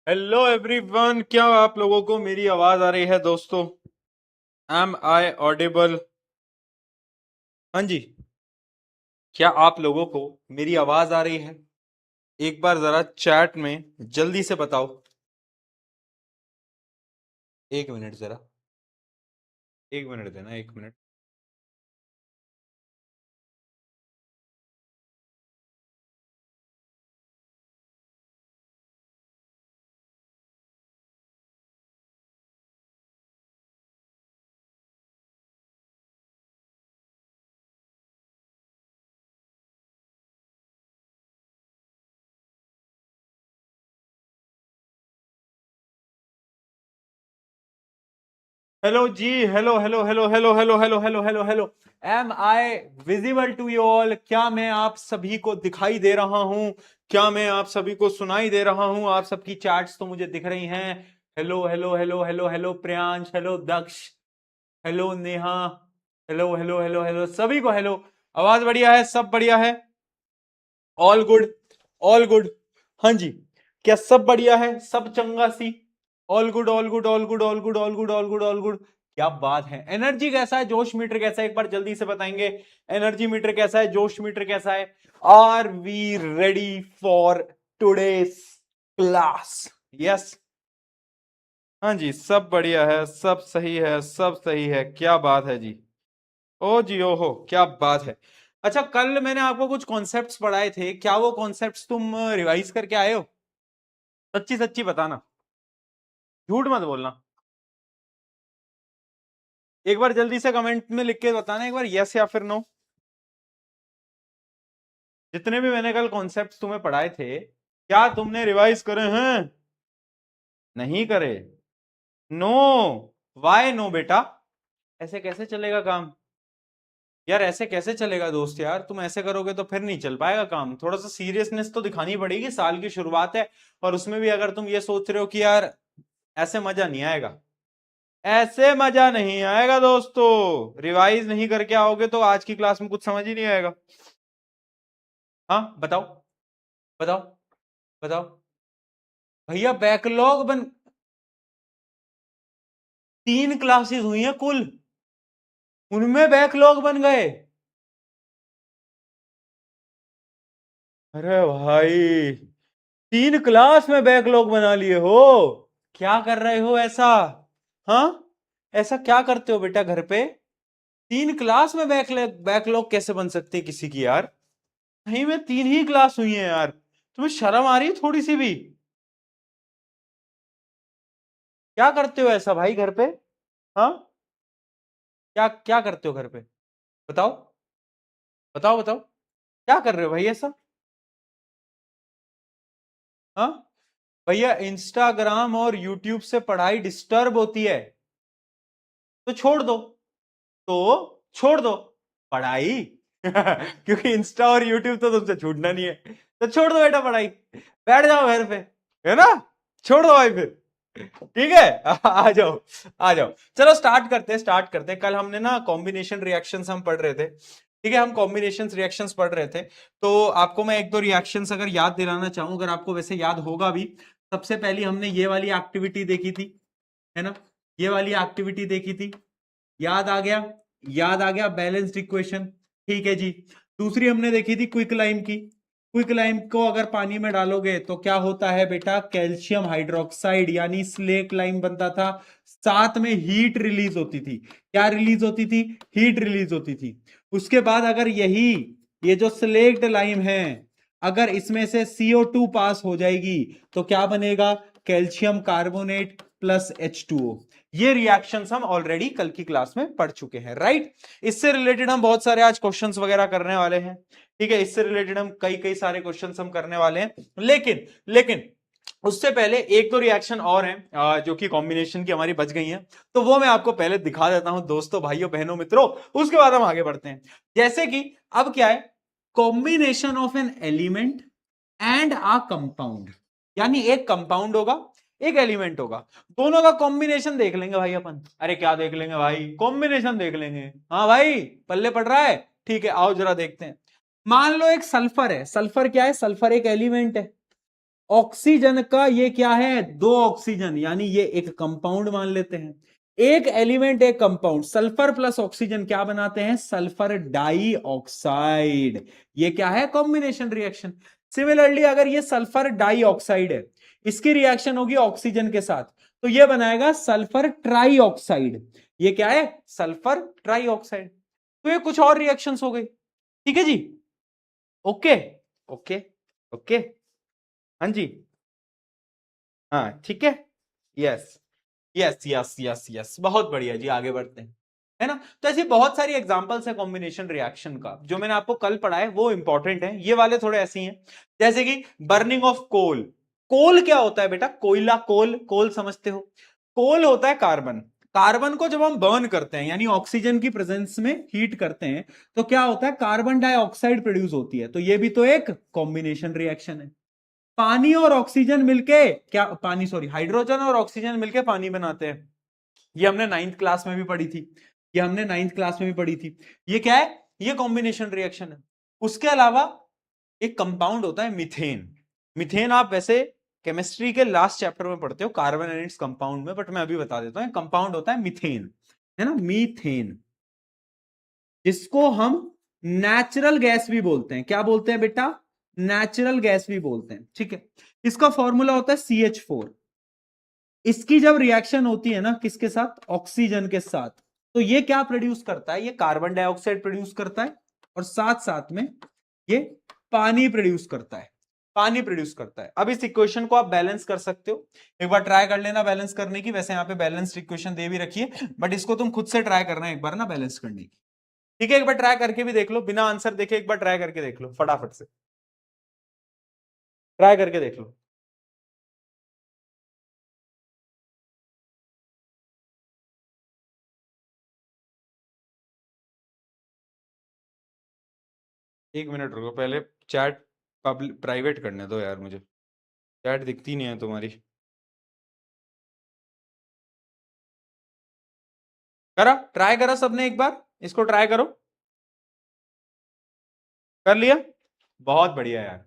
Hello everyone, क्या आप लोगों को मेरी आवाज आ रही है दोस्तों? Am I audible? हाँ जी। क्या आप लोगों को मेरी आवाज आ रही है? एक बार जरा चैट में जल्दी से बताओ। एक मिनट जरा, एक मिनट देना, एक मिनट। हेलो जी, hello hello hello hello hello hello hello hello hello. Am I visible to you all? क्या मैं आप सभी को दिखाई दे रहा हूं? क्या मैं आप सभी को सुनाई दे रहा हूं? आप सबकी चैट्स तो मुझे दिख रही हैं। Hello hello hello hello hello Priyansh, hello Daksh, hello Neha, hello hello hello hello सभी को हेलो। आवाज बढ़िया है? सब बढ़िया है? All good, all good. हाँ जी। क्या सब बढ़िया है? सब चंगा सी? All good, all good, all good, all good, all good, all good, all good. क्या बात है! एनर्जी कैसा है? जोश मीटर कैसा है? एक बार जल्दी से बताएंगे। एनर्जी मीटर कैसा है? जोश मीटर कैसा है? Are we ready for today's class? Yes. हाँ जी, सब बढ़िया है, सब सही है, सब सही है। क्या बात है जी! ओ जी, ओहो, क्या बात है! अच्छा, कल मैंने आपको कुछ कॉन्सेप्ट्स पढ़ाए थे, क्या वो कॉन्सेप्ट्स तुम रिवाइज करके आए हो? सच्ची सच्ची बताना, झूठ मत बोलना। एक बार जल्दी से कमेंट में लिख के बताना, एक बार यस या फिर नो। जितने भी मैंने कल कॉन्सेप्ट्स तुम्हें पढ़ाए थे, क्या तुमने रिवाइज करे हैं? नहीं करे? नो। वाई नो बेटा? ऐसे कैसे चलेगा काम? यार ऐसे कैसे चलेगा दोस्त? यार तुम ऐसे करोगे तो फिर नहीं चल पाएगा काम। थोड़ा सा सीरियसनेस तो दिखानी पड़ेगी, साल की शुरुआत है। और उसमें भी अगर तुम ये सोच रहे हो कि यार ऐसे मजा नहीं आएगा, ऐसे मजा नहीं आएगा दोस्तों। रिवाइज नहीं करके आओगे तो आज की क्लास में कुछ समझ ही नहीं आएगा। हाँ बताओ, बताओ, बताओ। भैया बैकलॉग बन, 3 क्लासेस हुई हैं कुल, उनमें बैकलॉग बन गए? अरे भाई, 3 क्लास में बैकलॉग बना लिए हो? क्या कर रहे हो ऐसा? हाँ, ऐसा क्या करते हो बेटा घर पे? 3 क्लास में बैकलॉग बैकलॉग कैसे बन सकती है किसी की यार? नहीं, में 3 ही क्लास हुई है यार, तुम्हें शर्म आ रही है थोड़ी सी भी? क्या करते हो ऐसा भाई घर पे? हाँ, क्या क्या करते हो घर पे? बताओ, बताओ, बताओ। क्या कर रहे हो भाई ऐसा? हाँ, भैया इंस्टाग्राम और यूट्यूब से पढ़ाई डिस्टर्ब होती है तो छोड़ दो, तो छोड़ दो पढ़ाई। क्योंकि इंस्टा और यूट्यूब तो तुमसे छूटना नहीं है, तो छोड़ दो बेटा पढ़ाई, बैठ जाओ घर पे, है ना? छोड़ दो भाई फिर। ठीक है। आ जाओ, आ जाओ। चलो स्टार्ट करते हैं, स्टार्ट करते हैं। कल हमने ना कॉम्बिनेशन रिएक्शंस हम पढ़ रहे थे, ठीक है? हम कॉम्बिनेशन रिएक्शंस पढ़ रहे थे। तो आपको मैं एक दो रिएक्शंस अगर याद दिलाना चाहूं, अगर आपको वैसे याद होगा भी। सबसे पहली हमने ये वाली एक्टिविटी देखी थी, है ना? ये वाली एक्टिविटी देखी थी, याद आ गया? याद आ गया, बैलेंस्ड इक्वेशन। ठीक है जी। दूसरी हमने देखी थी क्विक लाइम की। क्विक लाइम को अगर पानी में डालोगे तो क्या होता है बेटा? कैल्शियम हाइड्रोक्साइड यानी स्लेक लाइम बनता था। साथ में हीट रिलीज होती थी। क्या रिलीज होती थी? हीट रिलीज होती थी। उसके बाद अगर यही, ये जो स्लेक्ड लाइम है, अगर इसमें से CO2 पास हो जाएगी तो क्या बनेगा? Calcium carbonate plus H2O। ये रिएक्शंस हम ऑलरेडी कल की क्लास में पढ़ चुके हैं, राइट? इससे रिलेटेड हम बहुत सारे आज क्वेश्चंस वगैरह करने वाले हैं, ठीक है? इससे रिलेटेड हम कई कई सारे क्वेश्चंस हम करने वाले हैं, लेकिन लेकिन उससे पहले एक दो रिएक्शन और हैं जो कि कॉम्बिनेशन की हमारी बच गई हैं, तो वो मैं आपको पहले दिखा देता हूं दोस्तों, भाइयों बहनों मित्रों। उसके बाद हम आगे बढ़ते हैं। जैसे कि अब क्या है? Combination of an element and a compound, यानी एक कंपाउंड होगा, एक एलिमेंट होगा, दोनों का कॉम्बिनेशन देख लेंगे भाई अपन। अरे क्या देख लेंगे भाई? कॉम्बिनेशन देख लेंगे। हाँ भाई, पल्ले पड़ रहा है? ठीक है, आओ जरा देखते हैं। मान लो एक सल्फर है। सल्फर क्या है? सल्फर एक एलिमेंट है। ऑक्सीजन का ये क्या है, 2 ऑक्सीजन, यानी ये एक कंपाउंड मान लेते हैं। एक एलिमेंट एक कंपाउंड, सल्फर प्लस ऑक्सीजन क्या बनाते हैं, सल्फर डाइऑक्साइड। ये क्या है, कॉम्बिनेशन रिएक्शन। सिमिलरली अगर ये सल्फर डाइऑक्साइड है, इसकी रिएक्शन होगी ऑक्सीजन के साथ, तो ये बनाएगा सल्फर ट्राइऑक्साइड। ये क्या है, सल्फर ट्राइऑक्साइड। तो ये कुछ और रिएक्शंस हो गई। ठीक है जी, ओके ओके ओके, हाँ जी, हाँ ठीक है, yes yes yes yes yes, बहुत बढ़िया जी, आगे बढ़ते हैं, है ना। तो ऐसी बहुत सारी एग्जांपल्स है कॉम्बिनेशन रिएक्शन का, जो मैंने आपको कल पढ़ा है वो इंपॉर्टेंट है, ये वाले थोड़े ऐसे ही हैं। जैसे कि बर्निंग ऑफ कोल। कोल क्या होता है बेटा, कोयला, कोल, कोल समझते हो। कोल होता है कार्बन। कार्बन को जब हम बर्न करते हैं, यानी ऑक्सीजन की प्रेजेंस में हीट करते हैं, तो क्या होता है, कार्बन डाइऑक्साइड प्रोड्यूस होती है, तो ये भी तो एक कॉम्बिनेशन रिएक्शन है। पानी और ऑक्सीजन मिलके क्या, पानी सॉरी, हाइड्रोजन और ऑक्सीजन मिलके पानी बनाते हैं। ये हमने 9th क्लास में भी पढ़ी थी, ये हमने 9th क्लास में भी पढ़ी थी। ये क्या है, ये कॉम्बिनेशन रिएक्शन है। उसके अलावा एक कंपाउंड होता है मीथेन। मीथेन आप वैसे केमिस्ट्री के लास्ट चैप्टर में पढ़ते हो, कार्बन एंड इट्स कंपाउंड में, बट मैं अभी बता देता हूं, कंपाउंड होता है मीथेन, है ना, मीथेन, जिसको हम नेचुरल गैस भी बोलते हैं। क्या बोलते हैं बेटा, नेचुरल गैस भी बोलते हैं, ठीक है। इसका फॉर्मूला होता है CH4। इसकी जब रिएक्शन होती है ना, किसके साथ, ऑक्सीजन के साथ, तो ये क्या प्रोड्यूस करता है, ये कार्बन डाइऑक्साइड प्रोड्यूस करता है, और साथ साथ में ये पानी प्रोड्यूस करता है, पानी प्रोड्यूस करता है। अब इस इक्वेशन को आप बैलेंस कर सकते हो, एक बार ट्राई कर लेना बैलेंस करने की। वैसे यहाँ पे बैलेंस इक्वेशन दे भी रखी है, बट इसको तुम खुद से ट्राई करना एक बार ना, बैलेंस करने की। ठीक है, एक बार ट्राई करके भी देख लो, बिना आंसर देखे एक बार ट्राई करके देख लो, फटाफट से ट्राई करके देख लो। एक मिनट रुको, पहले चैट पब्लिक प्राइवेट करने दो यार, मुझे चैट दिखती नहीं है तुम्हारी। करा, ट्राई करा सबने, एक बार इसको ट्राई करो। कर लिया, बहुत बढ़िया यार,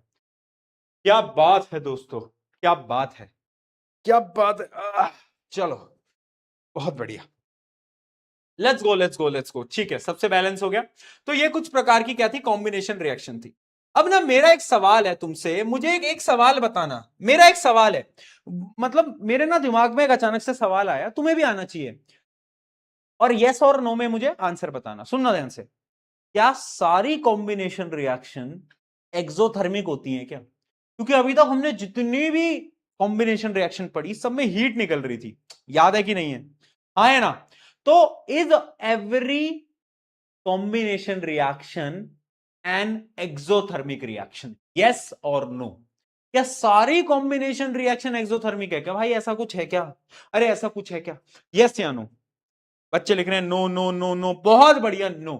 क्या बात है दोस्तों, क्या बात है, क्या बात है, चलो बहुत बढ़िया, let's go let's go let's go. ठीक है, सबसे बैलेंस हो गया। तो ये कुछ प्रकार की क्या थी, कॉम्बिनेशन रिएक्शन थी। अब ना मेरा एक सवाल है तुमसे, मुझे एक सवाल बताना, मेरा एक सवाल है, मतलब मेरे ना दिमाग में एक अचानक से सवाल आया, तुम्हें भी आना चाहिए, और यस और नो में मुझे आंसर बताना, सुनना ध्यान से। क्या सारी कॉम्बिनेशन रिएक्शन एक्सोथर्मिक होती हैं क्या, क्योंकि अभी तक हमने जितनी भी कॉम्बिनेशन रिएक्शन पढ़ी, सब में हीट निकल रही थी, याद है कि नहीं है, हाँ है ना। तो is every combination reaction an exothermic reaction, yes और नो। क्या सारी कॉम्बिनेशन रिएक्शन एक्सोथर्मिक है क्या, भाई ऐसा कुछ है क्या, अरे ऐसा कुछ है क्या, यस या नो। बच्चे लिख रहे हैं नो नो नो नो, बहुत बढ़िया, नो।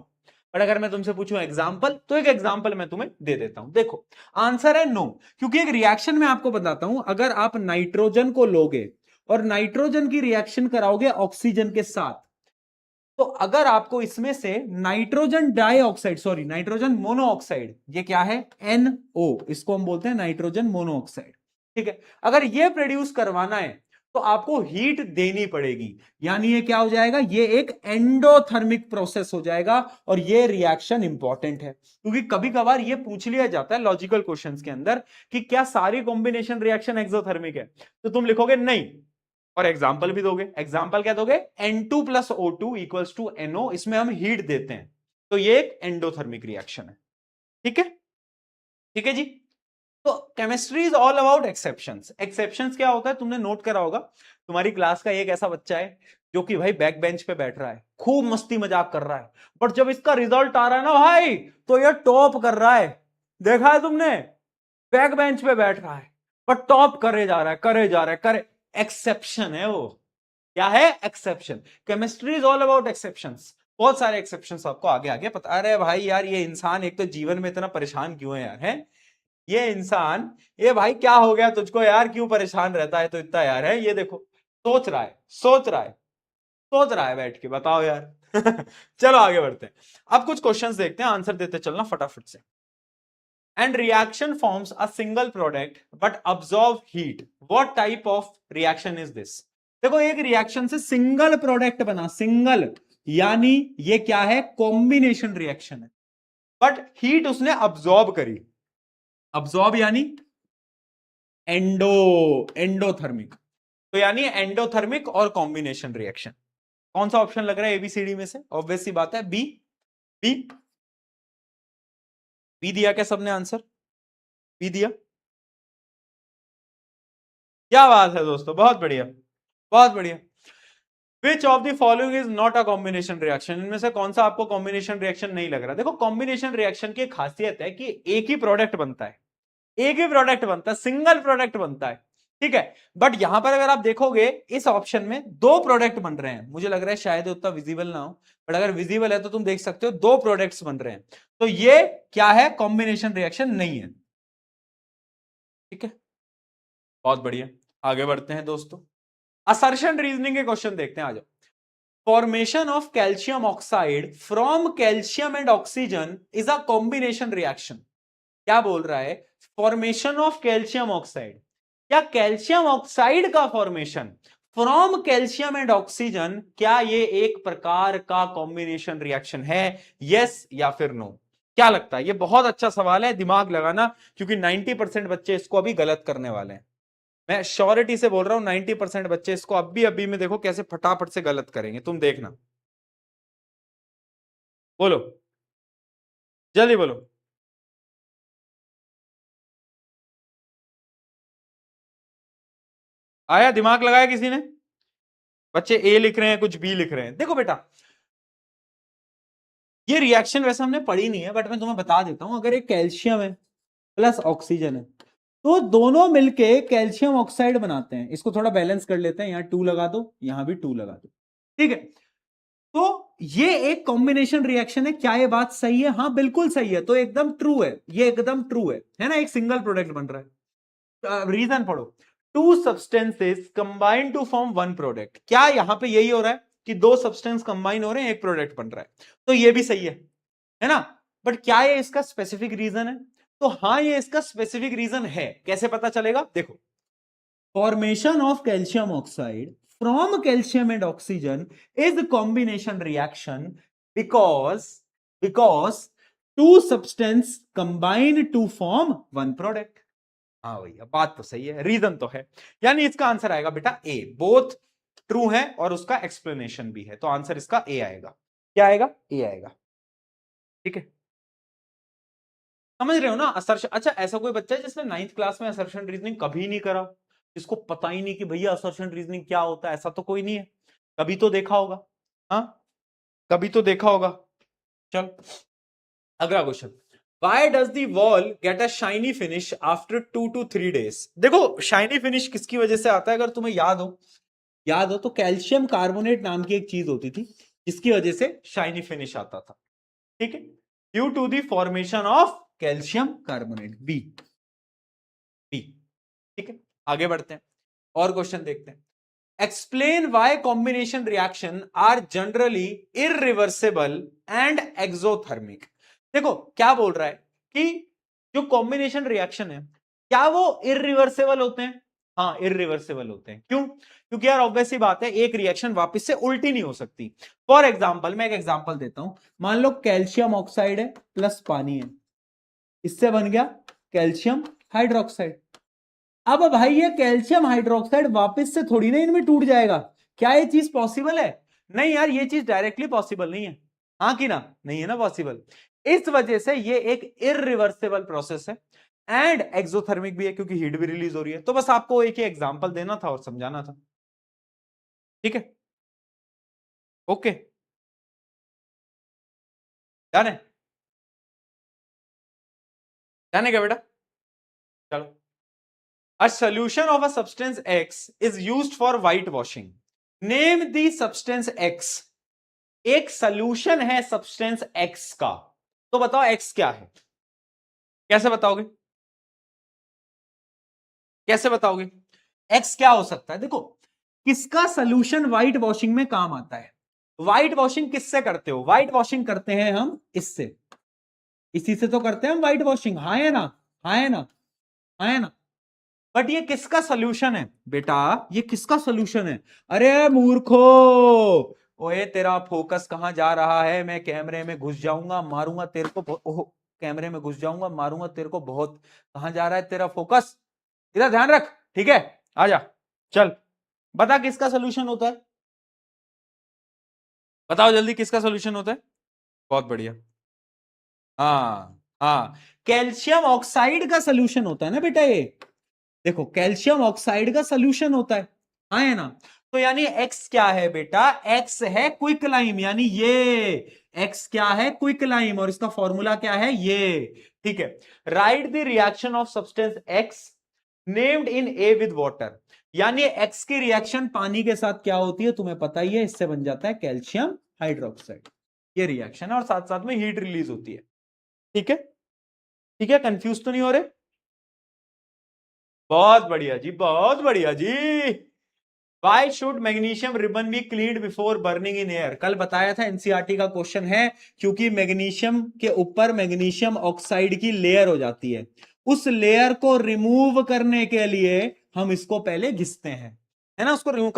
और अगर मैं तुमसे पूछूं एग्जाम्पल, तो एक एग्जाम्पल मैं तुम्हें दे देता हूं, देखो आंसर है नो। क्योंकि एक रिएक्शन में आपको बताता हूं, अगर आप नाइट्रोजन को लोगे और नाइट्रोजन की रिएक्शन कराओगे ऑक्सीजन के साथ, तो अगर आपको इसमें से nitrogen dioxide, sorry nitrogen monoxide, ये क्या है, NO, इसको हम बोलते हैं नाइट्रोजन मोनोऑक्साइड, ठीक है, अगर ये प्रोड्यूस करवाना है तो आपको हीट देनी पड़ेगी, यानी ये क्या हो जाएगा, ये एक एंडोथर्मिक प्रोसेस हो जाएगा। और ये रिएक्शन इंपॉर्टेंट है, क्योंकि कभी कभार ये पूछ लिया जाता है लॉजिकल क्वेश्चंस के अंदर कि क्या सारी कॉम्बिनेशन रिएक्शन एक्सोथर्मिक है, तो तुम लिखोगे नहीं, और एग्जाम्पल भी दोगे। एग्जाम्पल क्या दोगे, N2 plus O2 equals to NO, इसमें हम हीट देते हैं, तो ये एक एंडोथर्मिक रिएक्शन है। ठीक है, ठीक है जी। तो chemistry is all about exceptions. Exceptions क्या होता है, तुमने नोट करा होगा, तुम्हारी क्लास का एक ऐसा बच्चा है जो कि भाई बैक बेंच पे बैठ रहा है, खूब मस्ती मजाक कर रहा है, बट जब इसका रिजल्ट आ रहा है ना भाई, तो ये टॉप कर रहा है। देखा है तुमने, बैक बेंच पे बैठ रहा है पर टॉप करे जा रहा है, करे जा रहा है, करे, एक्सेप्शन है वो। क्या है, exception. Chemistry is all about exceptions. बहुत सारे एक्सेप्शंस आपको आगे आगे पता। अरे भाई यार, ये इंसान एक तो जीवन में इतना परेशान क्यों है यार, है ये इंसान, ये भाई क्या हो गया तुझको यार, क्यों परेशान रहता है तो इतना यार, है ये देखो, सोच रहा है सोच रहा है सोच रहा है बैठ के, बताओ यार। चलो आगे बढ़ते हैं, अब कुछ क्वेश्चंस देखते हैं, आंसर देते चलना फटाफट से। and reaction forms a single product but absorb heat. What type of reaction is this? देखो एक रिएक्शन से सिंगल प्रोडक्ट बना, सिंगल, यानी ये क्या है, कॉम्बिनेशन रिएक्शन है, बट हीट उसने अब्सॉर्ब करी, अब्सॉर्ब यानी एंडोथर्मिक, तो यानी एंडोथर्मिक और कॉम्बिनेशन रिएक्शन। कौन सा ऑप्शन लग रहा है एबीसीडी में से? ऑब्वियस सी बात है बी। बी बी दिया क्या सबने आंसर? बी दिया, क्या बात है दोस्तों, बहुत बढ़िया, बहुत बढ़िया। Which of the following is not a combination reaction? इनमें से कौन सा आपको कॉम्बिनेशन रिएक्शन नहीं लग रहा? देखो कॉम्बिनेशन रिएक्शन की खासियत है कि एक ही प्रोडक्ट बनता है, एक ही प्रोडक्ट बनता है, सिंगल प्रोडक्ट बनता है, ठीक है। बट यहां पर अगर आप देखोगे इस ऑप्शन में दो प्रोडक्ट बन रहे हैं, मुझे लग रहा है शायद उतना विजिबल ना हो, बट अगर विजिबल है तो तुम देख सकते हो दो प्रोडक्ट्स बन रहे हैं, तो ये क्या है, कॉम्बिनेशन रिएक्शन नहीं है, ठीक है। बहुत बढ़िया, आगे बढ़ते हैं दोस्तों, असर्शन रीजनिंग के क्वेश्चन देखते हैं, आ जाओ। Formation of calcium oxide from calcium and oxygen is a combination reaction. क्या बोल रहा है, फॉर्मेशन ऑफ कैल्शियम ऑक्साइड, क्या कैल्शियम ऑक्साइड का formation from calcium and oxygen, क्या ये एक प्रकार का कॉम्बिनेशन रिएक्शन है, यस या फिर नो? क्या लगता है? ये बहुत अच्छा सवाल है, दिमाग लगाना, क्योंकि 90% बच्चे इसको अभी गलत करने वाले हैं। मैं श्योरिटी से बोल रहा हूं 90% बच्चे इसको अभी अभी में देखो कैसे फटाफट से गलत करेंगे, तुम देखना। बोलो, जल्दी बोलो। आया, दिमाग लगाया किसी ने? बच्चे ए लिख रहे हैं, कुछ बी लिख रहे हैं। देखो बेटा, ये रिएक्शन वैसे हमने पढ़ी नहीं है, बट मैं तुम्हें बता देता हूं। अगर एक कैल्शियम है प्लस ऑक्सीजन है, तो दोनों मिलके कैल्शियम ऑक्साइड बनाते हैं। इसको थोड़ा बैलेंस कर लेते हैं, यहां 2 लगा दो, यहां भी 2 लगा दो, ठीक है। तो ये एक कॉम्बिनेशन रिएक्शन है, क्या ये बात सही है? हाँ बिल्कुल सही है, तो एकदम ट्रू है, ये एकदम ट्रू है ना, एक सिंगल प्रोडक्ट बन रहा है। रीजन पढ़ो, two substances combine to form one product. क्या यहां पे यही हो रहा है कि दो सब्सटेंस कंबाइन हो रहे हैं, एक प्रोडक्ट बन रहा है, तो ये भी सही है ना। बट क्या ये इसका स्पेसिफिक रीजन है? तो हाँ, ये इसका स्पेसिफिक रीजन है। कैसे पता चलेगा? देखो, formation of calcium oxide from calcium and oxygen is combination reaction because because two substance combine to form one product. हाँ भैया, बात तो सही है, रीजन तो है, यानी इसका आंसर आएगा बेटा ए, बोथ ट्रू है और उसका एक्सप्लेनेशन भी है, तो आंसर इसका ए आएगा। क्या आएगा? ए आएगा, ठीक है। समझ रहे हो ना असर्शन? अच्छा, ऐसा कोई बच्चा है जिसने 9th क्लास में असर्शन रीजनिंग कभी नहीं करा, जिसको पता ही नहीं कि भैया असर्शन रीजनिंग क्या होता है? ऐसा तो कोई नहीं है, कभी तो देखा होगा, हाँ कभी तो देखा होगा। चल, अगला question, Why does the wall get a shiny finish after 2 to 3 days? देखो शाइनी फिनिश किसकी वजह से आता है? अगर तुम्हें याद हो तो कैल्शियम कार्बोनेट नाम की एक चीज होती थी जिसकी वजह से शाइनी फिनिश आता था, ठीक है, due to the formation of calcium carbonate. B, B, ठीक है। आगे बढ़ते हैं और क्वेश्चन देखते हैं। Explain why combination reaction are generally irreversible and exothermic. देखो क्या बोल रहा है कि जो कॉम्बिनेशन रिएक्शन है, क्या वो इरिवर्सिबल होते हैं? हाँ, इरिवर्सिबल होते हैं। क्यों? क्योंकि यार ऑब्वियस सी बात है, एक रिएक्शन वापस से उल्टी नहीं हो सकती। फॉर एग्जाम्पल, मैं एक एग्जाम्पल देता हूं, मान लो कैल्शियम ऑक्साइड है प्लस पानी है, इससे बन गया कैल्शियम हाइड्रोक्साइड। अब भाई ये कैल्शियम हाइड्रोक्साइड वापस से थोड़ी ना इनमें टूट जाएगा, क्या ये चीज पॉसिबल है? नहीं यार, ये चीज डायरेक्टली पॉसिबल नहीं है, हाँ कि ना? नहीं है ना पॉसिबल। इस वजह से ये एक इरिवर्सिबल प्रोसेस है एंड एक्सोथर्मिक भी है, क्योंकि हीट भी रिलीज हो रही है। तो बस आपको एक ही एग्जांपल देना था और समझाना था, ठीक है, ओके, डन है, डन है क्या बेटा? चलो, a solution of a substance X is used for white washing. Name the substance X. एक सॉल्यूशन है सब्सटेंस X का, तो बताओ X क्या है? कैसे बताओगे? कैसे बताओगे X क्या हो सकता है? देखो, किसका सॉल्यूशन व्हाइट वॉशिंग में काम आता है? व्हाइट वॉशिंग किससे करते हो? व्हाइट वॉशिंग करते हैं हम इससे, इसी से तो करते हैं हम व्हाइट वॉशिंग, हाँ है ना, हाँ है ना, हाँ है ना। बट ये किसका सोल्यूशन है बेटा, ये किसका सोल्यूशन है? अरे मूर्खो, ओए तेरा फोकस कहां जा रहा है? मैं कैमरे में घुस जाऊंगा, मारूंगा तेरे को, ओह कैमरे में घुस जाऊंगा, मारूंगा तेरे को बहुत। कहां जा रहा है तेरा फोकस? इधर ध्यान रख, ठीक है? आजा, चल बता किसका सोल्यूशन होता है, बताओ जल्दी किसका सोल्यूशन होता है? बहुत बढ़िया, हाँ हाँ, कैल्शियम ऑक्साइड का सोल्यूशन होता है ना बेटा ये। देखो कैल्शियम ऑक्साइड का सोल्यूशन होता है ना? तो यानी एक्स क्या है बेटा? एक्स है क्विकलाइम, यानी ये एक्स क्या है? क्विकलाइम, और इसका फॉर्मूला क्या है? ये, ठीक है। Write the reaction of substance x named in A with water, यानी एक्स की रिएक्शन पानी के साथ क्या होती है तुम्हें पता ही है, इससे बन जाता है कैल्शियम हाइड्रोक्साइड। ये रिएक्शन है और साथ साथ में हीट रिलीज होती है, ठीक है? ठीक है, कंफ्यूज तो नहीं हो रहे? बहुत बढ़िया जी, बहुत बढ़िया जी। Why should magnesium ribbon be cleaned before burning in air? कल बताया था, एनसीईआरटी का क्वेश्चन है, क्योंकि मैग्नीशियम के ऊपर मैग्नीशियम ऑक्साइड की लेयर हो जाती है, उस लेयर को रिमूव करने के लिए हम इसको पहले घिसते हैं, है ना? उसको रिमूव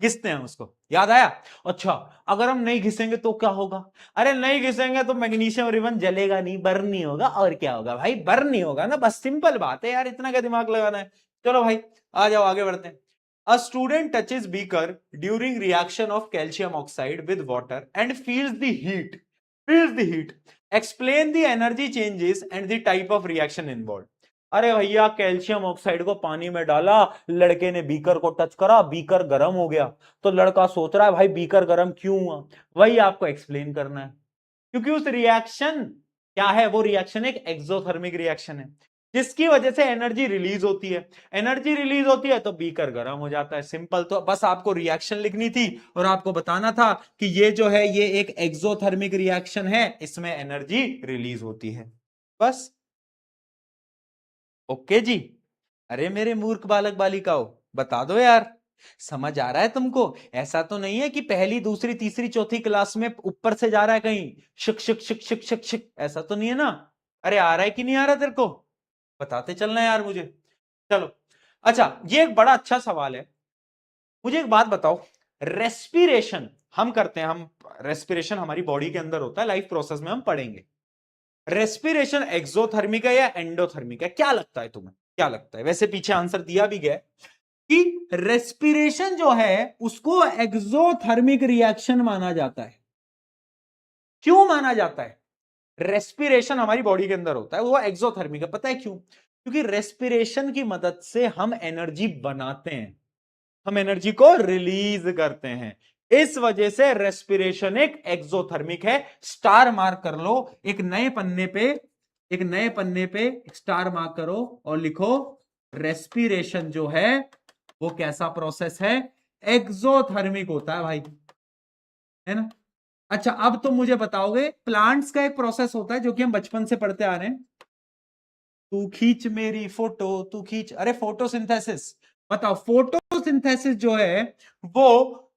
घिसते हैं उसको, याद आया? अच्छा, अगर हम नहीं घिसेंगे तो क्या होगा? अरे नहीं घिसेंगे तो मैग्नीशियम रिबन जलेगा नहीं, बर्न नहीं होगा, और क्या होगा भाई? बर्न नहीं होगा ना, बस सिंपल बात है यार, इतना क्या दिमाग लगाना है? चलो भाई आ जाओ आगे बढ़ते हैं। A student touches beaker during reaction of calcium oxide with water and feels the heat. Feels the heat. Explain the energy changes and the type of reaction involved. अरे भैया कैल्शियम ऑक्साइड को पानी में डाला, लड़के ने बीकर को touch करा, बीकर गर्म हो गया, तो लड़का सोच रहा है भाई बीकर गर्म क्यों हुआ? वही आपको एक्सप्लेन करना है, क्योंकि उस रिएक्शन क्या है? वो रिएक्शन एक एक्सोथर्मिक रिएक्शन है, जिसकी वजह से एनर्जी रिलीज होती है। एनर्जी रिलीज होती है तो बीकर गर्म हो जाता है, सिंपल। तो बस आपको रिएक्शन लिखनी थी और आपको बताना था कि ये जो है ये एक एक्सोथर्मिक रिएक्शन है, इसमें एनर्जी रिलीज होती है, बस। ओके जी। अरे मेरे मूर्ख बालक बालिकाओं, बता दो यार, समझ आ रहा है तुमको? ऐसा तो नहीं है कि पहली दूसरी तीसरी चौथी क्लास में ऊपर से जा रहा है कहीं शिक शिक शिक शिक शिक शिक, ऐसा तो नहीं है ना? अरे आ रहा है कि नहीं आ रहा तेरे को? बताते चलना यार मुझे। चलो, अच्छा ये एक बड़ा अच्छा सवाल है, मुझे एक बात बताओ, रेस्पिरेशन हम करते हैं, हम रेस्पिरेशन हमारी बॉडी के अंदर होता है, लाइफ प्रोसेस में हम पढ़ेंगे। रेस्पिरेशन एक्सोथर्मिक है या एंडोथर्मिक है? क्या लगता है तुम्हें, क्या लगता है? वैसे पीछे आंसर दिया भी गया कि रेस्पिरेशन जो है उसको एक्सोथर्मिक रिएक्शन माना जाता है। क्यों माना जाता है? रेस्पिरेशन हमारी बॉडी के अंदर होता है, वो एक्सोथर्मिक है, पता है क्यों? क्योंकि रेस्पिरेशन की मदद से हम एनर्जी बनाते हैं, हम एनर्जी को रिलीज करते हैं, इस वजह से रेस्पिरेशन एक एक्सोथर्मिक है। स्टार मार्क कर लो, एक नए पन्ने पे, एक नए पन्ने पे स्टार मार्क करो और लिखो रेस्पिरेशन जो है वो कैसा प्रोसेस है? एक्सोथर्मिक होता है भाई, है ना? अच्छा अब तुम मुझे बताओगे, प्लांट्स का एक प्रोसेस होता है जो कि हम बचपन से पढ़ते आ रहे हैं, तू खींच मेरी फोटो, तू खींच, अरे फोटोसिंथेसिस। बताओ फोटोसिंथेसिस जो है वो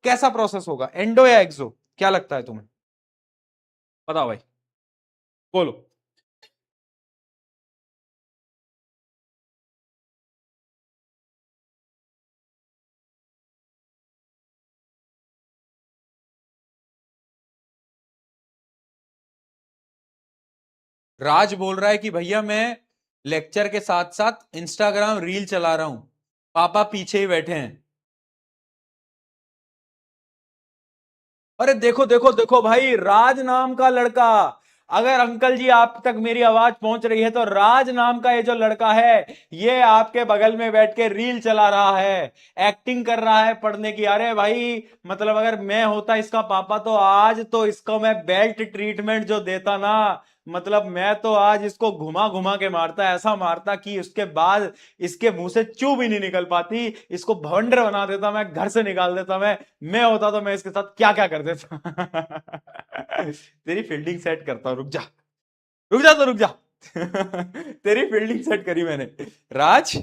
कैसा प्रोसेस होगा, एंडो या एक्सो? क्या लगता है तुम्हें, बताओ भाई, बोलो। राज बोल रहा है कि भैया मैं लेक्चर के साथ साथ इंस्टाग्राम रील चला रहा हूं, पापा पीछे ही बैठे हैं। अरे देखो देखो देखो भाई, राज नाम का लड़का, अगर अंकल जी आप तक मेरी आवाज पहुंच रही है तो राज नाम का ये जो लड़का है ये आपके बगल में बैठ के रील चला रहा है, एक्टिंग कर रहा है पढ़ने की। अरे भाई मतलब अगर मैं होता इसका पापा तो आज तो इसको मैं बेल्ट ट्रीटमेंट जो देता ना, मतलब मैं तो आज इसको घुमा घुमा के मारता, ऐसा मारता कि उसके बाद इसके मुंह से चू भी नहीं निकल पाती, इसको भवंडर बना देता, मैं घर से निकाल देता। मैं होता तो मैं इसके साथ क्या क्या कर देता। तेरी फील्डिंग सेट करता हूं, रुक जा, रुक जा तो रुक जा। तेरी फील्डिंग सेट करी मैंने। राज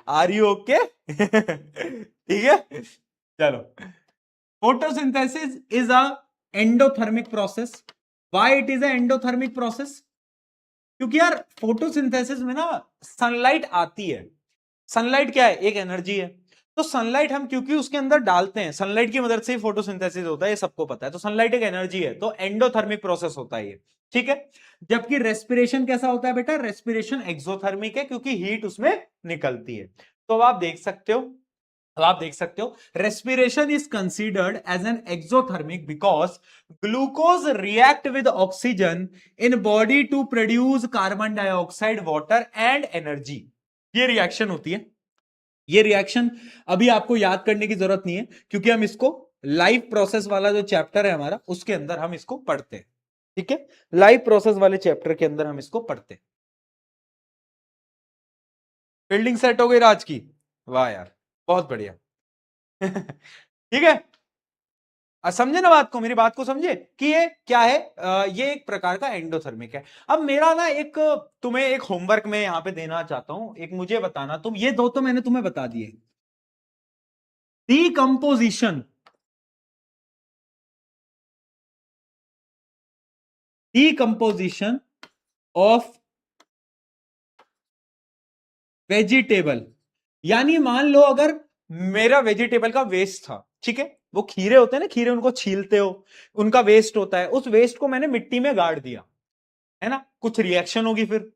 आर यू ओके? ठीक है, चलो। Photosynthesis is a endothermic process, why it is a endothermic process? क्योंकि यार फोटोसिंथेसिस में ना सनलाइट आती है। सनलाइट क्या है? एक एनर्जी है। तो सनलाइट हम क्योंकि उसके अंदर डालते हैं, सनलाइट की मदद से ही फोटोसिंथेसिस होता है, ये सबको पता है। तो सनलाइट एक एनर्जी है, तो एंडोथर्मिक प्रोसेस होता है ये, ठीक है। जबकि रेस्पिरेशन कैसा होता है बेटा? रेस्पिरेशन एक्सोथर्मिक है, क्योंकि हीट उसमें निकलती है। तो अब आप देख सकते हो, respiration is considered as an exothermic because glucose react with oxygen in body to produce carbon dioxide, water and energy. ये रिएक्शन होती है। ये रिएक्शन अभी आपको याद करने की जरूरत नहीं है, क्योंकि हम इसको लाइव प्रोसेस वाला जो चैप्टर है हमारा, उसके अंदर हम इसको पढ़ते हैं, ठीक है। लाइव प्रोसेस वाले चैप्टर के अंदर हम इसको पढ़ते हैं। बिल्डिंग सेट हो गई राज की? वाह यार, बहुत बढ़िया। ठीक है, समझे ना बात को, मेरी बात को समझे कि ये क्या है? ये एक प्रकार का एंडोथर्मिक है। अब मेरा ना एक तुम्हें एक होमवर्क में यहां पे देना चाहता हूं, एक मुझे बताना, तुम ये दो तो मैंने तुम्हें बता दिए। Decomposition, decomposition of vegetable. यानी मान लो अगर मेरा वेजिटेबल का वेस्ट था, ठीक है, वो खीरे होते हैं ना, खीरे उनको छीलते हो, उनका वेस्ट होता है, उस वेस्ट को मैंने मिट्टी में गाड़ दिया, है ना, कुछ रिएक्शन होगी, फिर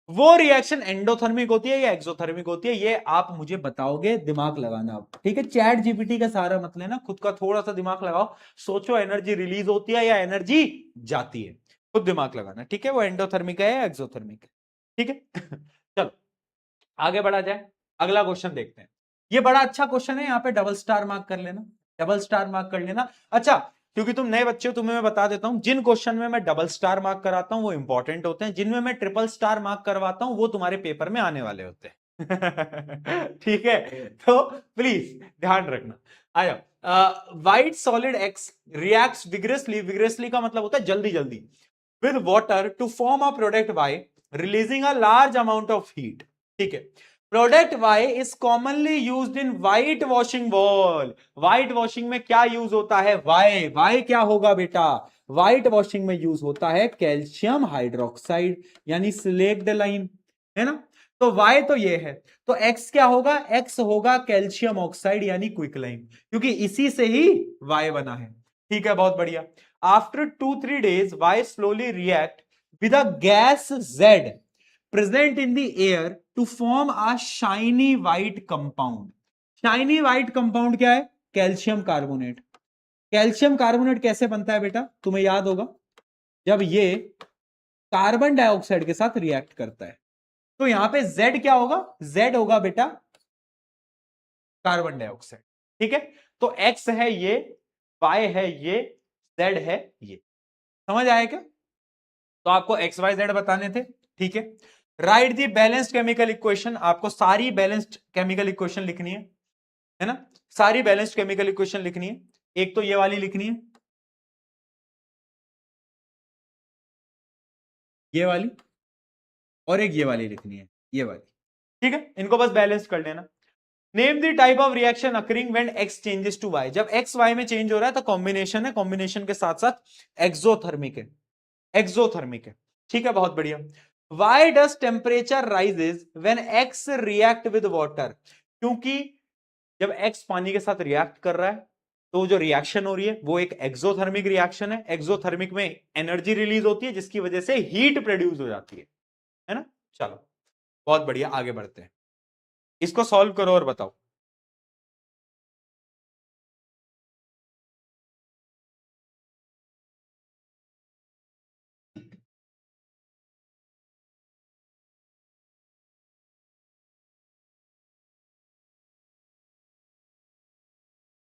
वो रिएक्शन एंडोथर्मिक होती है या एक्सोथर्मिक होती है, ये आप मुझे बताओगे। दिमाग लगाना आप, ठीक है। चैट जीपीटी का सहारा मत लेना, खुद का थोड़ा सा दिमाग लगाओ, सोचो एनर्जी रिलीज होती है या एनर्जी जाती है, खुद दिमाग लगाना, ठीक है। वो एंडोथर्मिक है या एक्सोथर्मिक है, ठीक है। चलो आगे बढ़ा जाए, अगला क्वेश्चन देखते हैं। ये बड़ा अच्छा क्वेश्चन है, यहाँ पे डबल स्टार मार्क कर लेना, डबल स्टार मार्क कर लेना। अच्छा, क्योंकि तुम नए बच्चे हो, तुम्हें मैं बता देता हूं, जिन क्वेश्चन में मैं डबल स्टार मार्क कराता हूं वो इंपॉर्टेंट होते हैं, जिनमें मैं ट्रिपल स्टार मार्क करवाता हूं वो तुम्हारे पेपर में आने वाले होते हैं। ठीक है, तो प्लीज ध्यान रखना। आ जाओ। व्हाइट सॉलिड एक्स रिएक्ट्स विग्रेसली, विग्रेसली का मतलब होता है जल्दी जल्दी, with water to form a product Y, releasing a large amount of heat, ठीक है। Product Y is commonly used in white washing wall। White washing में क्या यूज होता है? Y क्या होगा बेटा? व्हाइट वॉशिंग में यूज होता है कैल्शियम हाइड्रोक्साइड, यानी सिलेक्ट लाइन, है ना। तो Y तो ये है, तो X क्या होगा? X होगा कैल्शियम ऑक्साइड यानी क्विक लाइन, क्योंकि इसी से ही Y बना है, ठीक है, बहुत बढ़िया। After 2-3 days, Y slowly react with a gas Z present in the air to form a shiny white compound। shiny white compound क्या है? Calcium carbonate. कैल्शियम कार्बोनेट कैसे बनता है बेटा? तुम्हें याद होगा, जब ये कार्बन डाइऑक्साइड के साथ रिएक्ट करता है। तो यहां पे Z क्या होगा? Z होगा बेटा कार्बन डाइऑक्साइड, ठीक है। तो X है ये, Y है ये, Z है ये। समझ आया क्या? तो आपको एक्स वाई जेड बताने थे, ठीक है। राइट दी बैलेंस्ड केमिकल इक्वेशन, आपको सारी बैलेंस्ड केमिकल इक्वेशन लिखनी है ना, सारी बैलेंस्ड केमिकल इक्वेशन लिखनी है। एक तो ये वाली लिखनी है, ये वाली, और एक ये वाली लिखनी है, ये वाली, ठीक है। इनको बस बैलेंस कर लेना। Name the type of reaction occurring when X changes to Y. जब एक्स वाई में चेंज हो रहा है तो कॉम्बिनेशन है, कॉम्बिनेशन के साथ साथ एक्सोथर्मिक है, एक्सोथर्मिक है, ठीक है, बहुत बढ़िया। Why does temperature rises when X react with water? क्योंकि जब X पानी के साथ रिएक्ट कर रहा है तो जो रिएक्शन हो रही है वो एक एक्सोथर्मिक रिएक्शन है। एक्सोथर्मिक में एनर्जी रिलीज होती है जिसकी वजह से हीट प्रोड्यूस हो जाती है ना। चलो बहुत बढ़िया, आगे बढ़ते हैं, इसको सॉल्व करो और बताओ।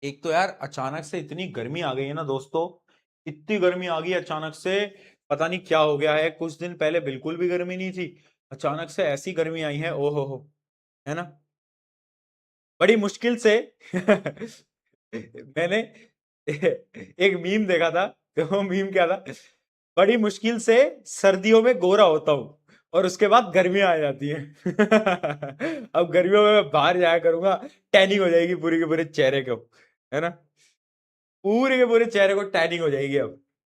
एक तो यार अचानक से इतनी गर्मी आ गई है ना दोस्तों, इतनी गर्मी आ गई अचानक से, पता नहीं क्या हो गया है। कुछ दिन पहले बिल्कुल भी गर्मी नहीं थी, अचानक से ऐसी गर्मी आई है, ओहो हो, है ना। बड़ी मुश्किल से मैंने एक मीम देखा था, तो वो मीम क्या था? बड़ी मुश्किल से सर्दियों में गोरा होता हूं और उसके बाद गर्मियां आ जाती हैं। अब गर्मियों में मैं बाहर जाया करूंगा, टैनिंग हो जाएगी पूरे के पूरे चेहरे को, है ना, पूरे के पूरे चेहरे को टैनिंग हो जाएगी अब।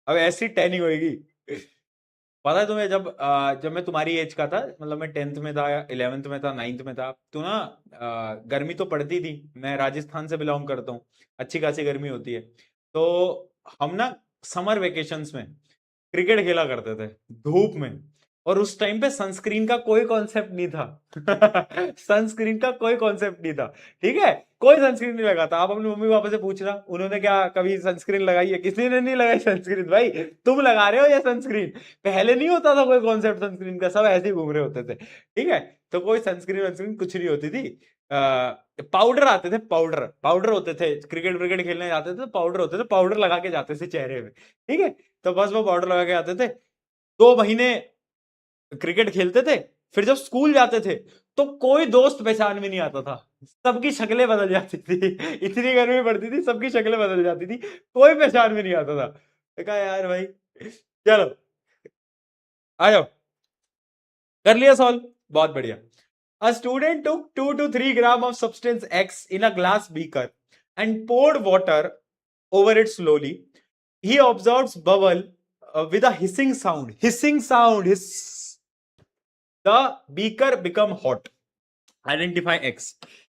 अब ऐसी टैनिंग होगी। पता है तुम्हें, जब मैं तुम्हारी एज का था, मतलब मैं 10th में था, 11th में था, 9th में था, तो ना गर्मी तो पड़ती थी। मैं राजस्थान से बिलोंग करता हूँ, अच्छी खासी गर्मी होती है। तो हम ना समर वेकेशंस में क्रिकेट खेला करते थे धूप में। और उस टाइम पे सनस्क्रीन का कोई कॉन्सेप्ट नहीं था। सनस्क्रीन का कोई कॉन्सेप्ट नहीं था, ठीक है। कोई सनस्क्रीन नहीं लगाता। आप अपने मम्मी पापा से पूछना, उन्होंने क्या कभी सनस्क्रीन लगाई है? किसी ने नहीं लगाई सनस्क्रीन भाई। तुम लगा रहे हो ये सनस्क्रीन। पहले नहीं होता था कोई कॉन्सेप्ट सनस्क्रीन का, सब ऐसे ही घूम रहे होते थे, ठीक है। तो कोई सनस्क्रीन वनस्क्रीन कुछ नहीं होती थी। पाउडर आते थे, पाउडर पाउडर होते थे, क्रिकेट क्रिकेट खेलने जाते थे तो पाउडर होते थे, पाउडर लगा के जाते थे चेहरे में, ठीक है। तो बस वो पाउडर लगा के आते थे, 2 महीने क्रिकेट खेलते थे। फिर जब स्कूल जाते थे तो कोई दोस्त पहचान में नहीं आता था, सबकी शक्लें बदल जाती थी। इतनी गर्मी पड़ती थी, सबकी शक्लें बदल जाती थी, कोई पहचान में नहीं आता था। कहा यार भाई, चलो आ जाओ, कर लिया सॉल्व, बहुत बढ़िया। A student took 2 to 3 gram of substance X in a glass beaker and poured water over it slowly. He observes bubble with a hissing sound. Hissing sound. Hiss. The beaker become hot. Identify X.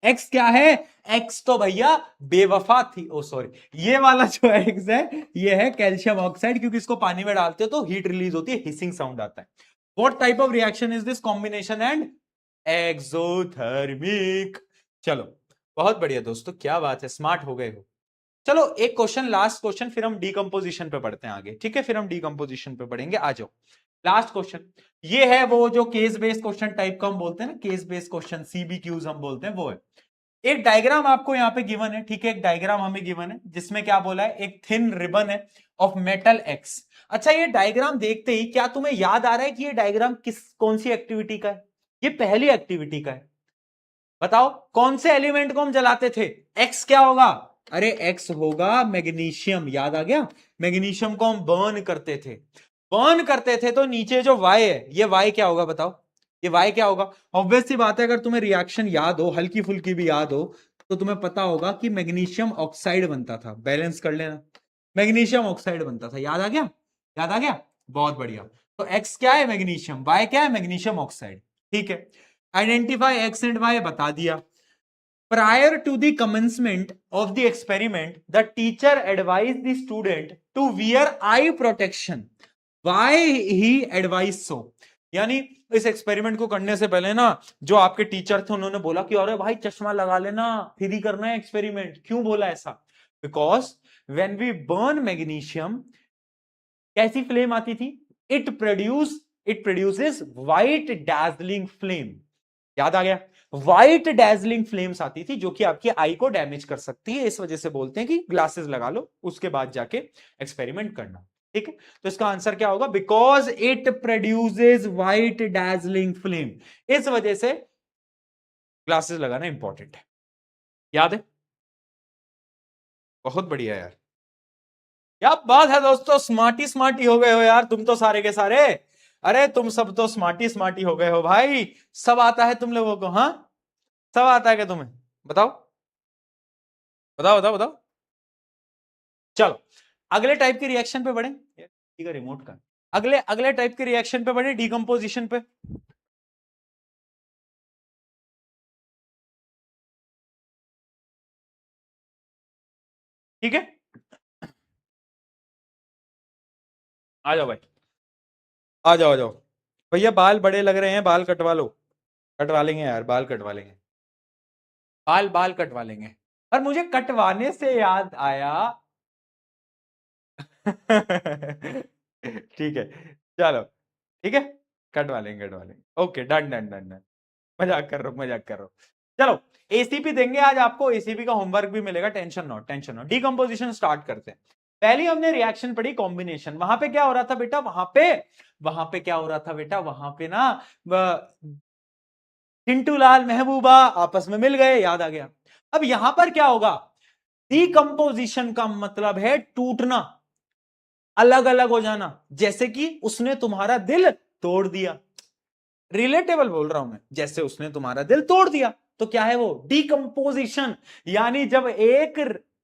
X क्या है? X तो भैया बेवफा थी। ओ sorry, ये वाला जो X है ये है कैल्शियम ऑक्साइड, क्योंकि इसको पानी में डालते हो तो हीट रिलीज होती है, हिसिंग साउंड आता है। What type of reaction is this combination and exothermic. चलो बहुत बढ़िया दोस्तों, क्या बात है, स्मार्ट हो गए हो। चलो एक क्वेश्चन, लास्ट क्वेश्चन, फिर हम डीकंपोजिशन पे पढ़ते हैं आगे, ठीक है। फिर हम डीकंपोजिशन पे पढ़ेंगे, आ जाओ। लास्ट क्वेश्चन ये है, वो जो केस बेस्ड क्वेश्चन टाइप का हम बोलते हैं ना, केस बेस्ड क्वेश्चन, सीबीक्यूज हम बोलते हैं, वो है। एक डायग्राम आपको यहाँ पे गिवन है, ठीक है। एक डायग्राम हमें गिवन है जिसमें क्या बोला है, एक थिन रिबन है ऑफ मेटल एक्स। अच्छा, ये डायग्राम देखते ही क्या तुम्हें याद आ रहा है कि ये डायग्राम कौन सी एक्टिविटी का है? ये पहली एक्टिविटी का है। बताओ कौन से एलिमेंट को हम जलाते थे? एक्स क्या होगा? अरे एक्स होगा मैग्नीशियम, याद आ गया। मैग्नीशियम को हम बर्न करते थे। बर्न करते थे तो नीचे जो वाई है, ये वाई क्या होगा बताओ? ये वाई क्या होगा? ऑब्वियस सी बात है, अगर तुम्हें रिएक्शन याद हो, हल्की फुल्की भी याद हो, तो तुम्हें पता होगा कि मैग्नीशियम ऑक्साइड बनता था। बैलेंस कर लेना, मैग्नीशियम ऑक्साइड बनता था। याद आ गया? याद आ गया, बहुत बढ़िया। तो एक्स क्या है? मैग्नीशियम। वाई क्या है? मैग्नीशियम ऑक्साइड, ठीक है। आइडेंटिफाई एक्स एंड वाई बता दिया। Prior to the commencement of the experiment, the teacher advised the student to wear eye protection. Why he advised so? यानी इस एक्सपेरिमेंट को करने से पहले ना, जो आपके टीचर थे उन्होंने बोला कि अरे भाई चश्मा लगा लेना, फिर ही करना है एक्सपेरिमेंट। क्यों बोला ऐसा? Because when we burn magnesium, कैसी फ्लेम आती थी? It produces white dazzling flame. याद आ गया? व्हाइट डैजलिंग फ्लेम्स आती थी जो कि आपकी आई को डैमेज कर सकती है। इस वजह से बोलते हैं कि ग्लासेस लगा लो, उसके बाद जाके एक्सपेरिमेंट करना, ठीक है। तो इसका आंसर क्या होगा? Because it produces white dazzling flame, इस वजह से ग्लासेस लगाना इंपॉर्टेंट है। याद है? बहुत बढ़िया यार, क्या बात है दोस्तों, स्मार्टी स्मार्टी हो गए हो यार तुम तो सारे के सारे। अरे तुम सब तो स्मार्टी स्मार्टी हो गए हो भाई, सब आता है तुम लोगों को, हाँ सब आता है क्या तुम्हें? बताओ बताओ बताओ बताओ। चलो अगले टाइप के रिएक्शन पे बढ़े, ठीक है रिमोट का। अगले अगले टाइप के रिएक्शन पे बढ़े, डीकंपोजिशन पे, ठीक है। आ जाओ भाई, आ जाओ आ जाओ। भैया बाल बड़े लग रहे हैं, बाल कटवा लो। कटवा लेंगे यार, बाल कटवा लेंगे, बाल बाल कटवा लेंगे। और मुझे कटवाने से याद आया। ठीक है, चलो ठीक है, कटवा लेंगे, okay done done done done. मजाक कर रहा हूं, मजाक कर रहा हूं। चलो एसीपी देंगे आज आपको, एसीपी का होमवर्क भी मिलेगा, tension not tension not. Decomposition start करते हैं। पहले हमने रिएक्शन पढ़ी कॉम्बिनेशन। वहां पे क्या हो रहा था बेटा? वहां पे क्या हो रहा था बेटा? वहां पे ना चिंटू लाल महबूबा आपस में मिल गए, याद आ गया। अब यहां पर क्या होगा? डीकंपोजिशन का मतलब है टूटना, अलग अलग हो जाना। जैसे कि उसने तुम्हारा दिल तोड़ दिया, रिलेटेबल बोल रहा हूं मैं, जैसे उसने तुम्हारा दिल तोड़ दिया। तो क्या है वो? डीकंपोजिशन। यानी जब एक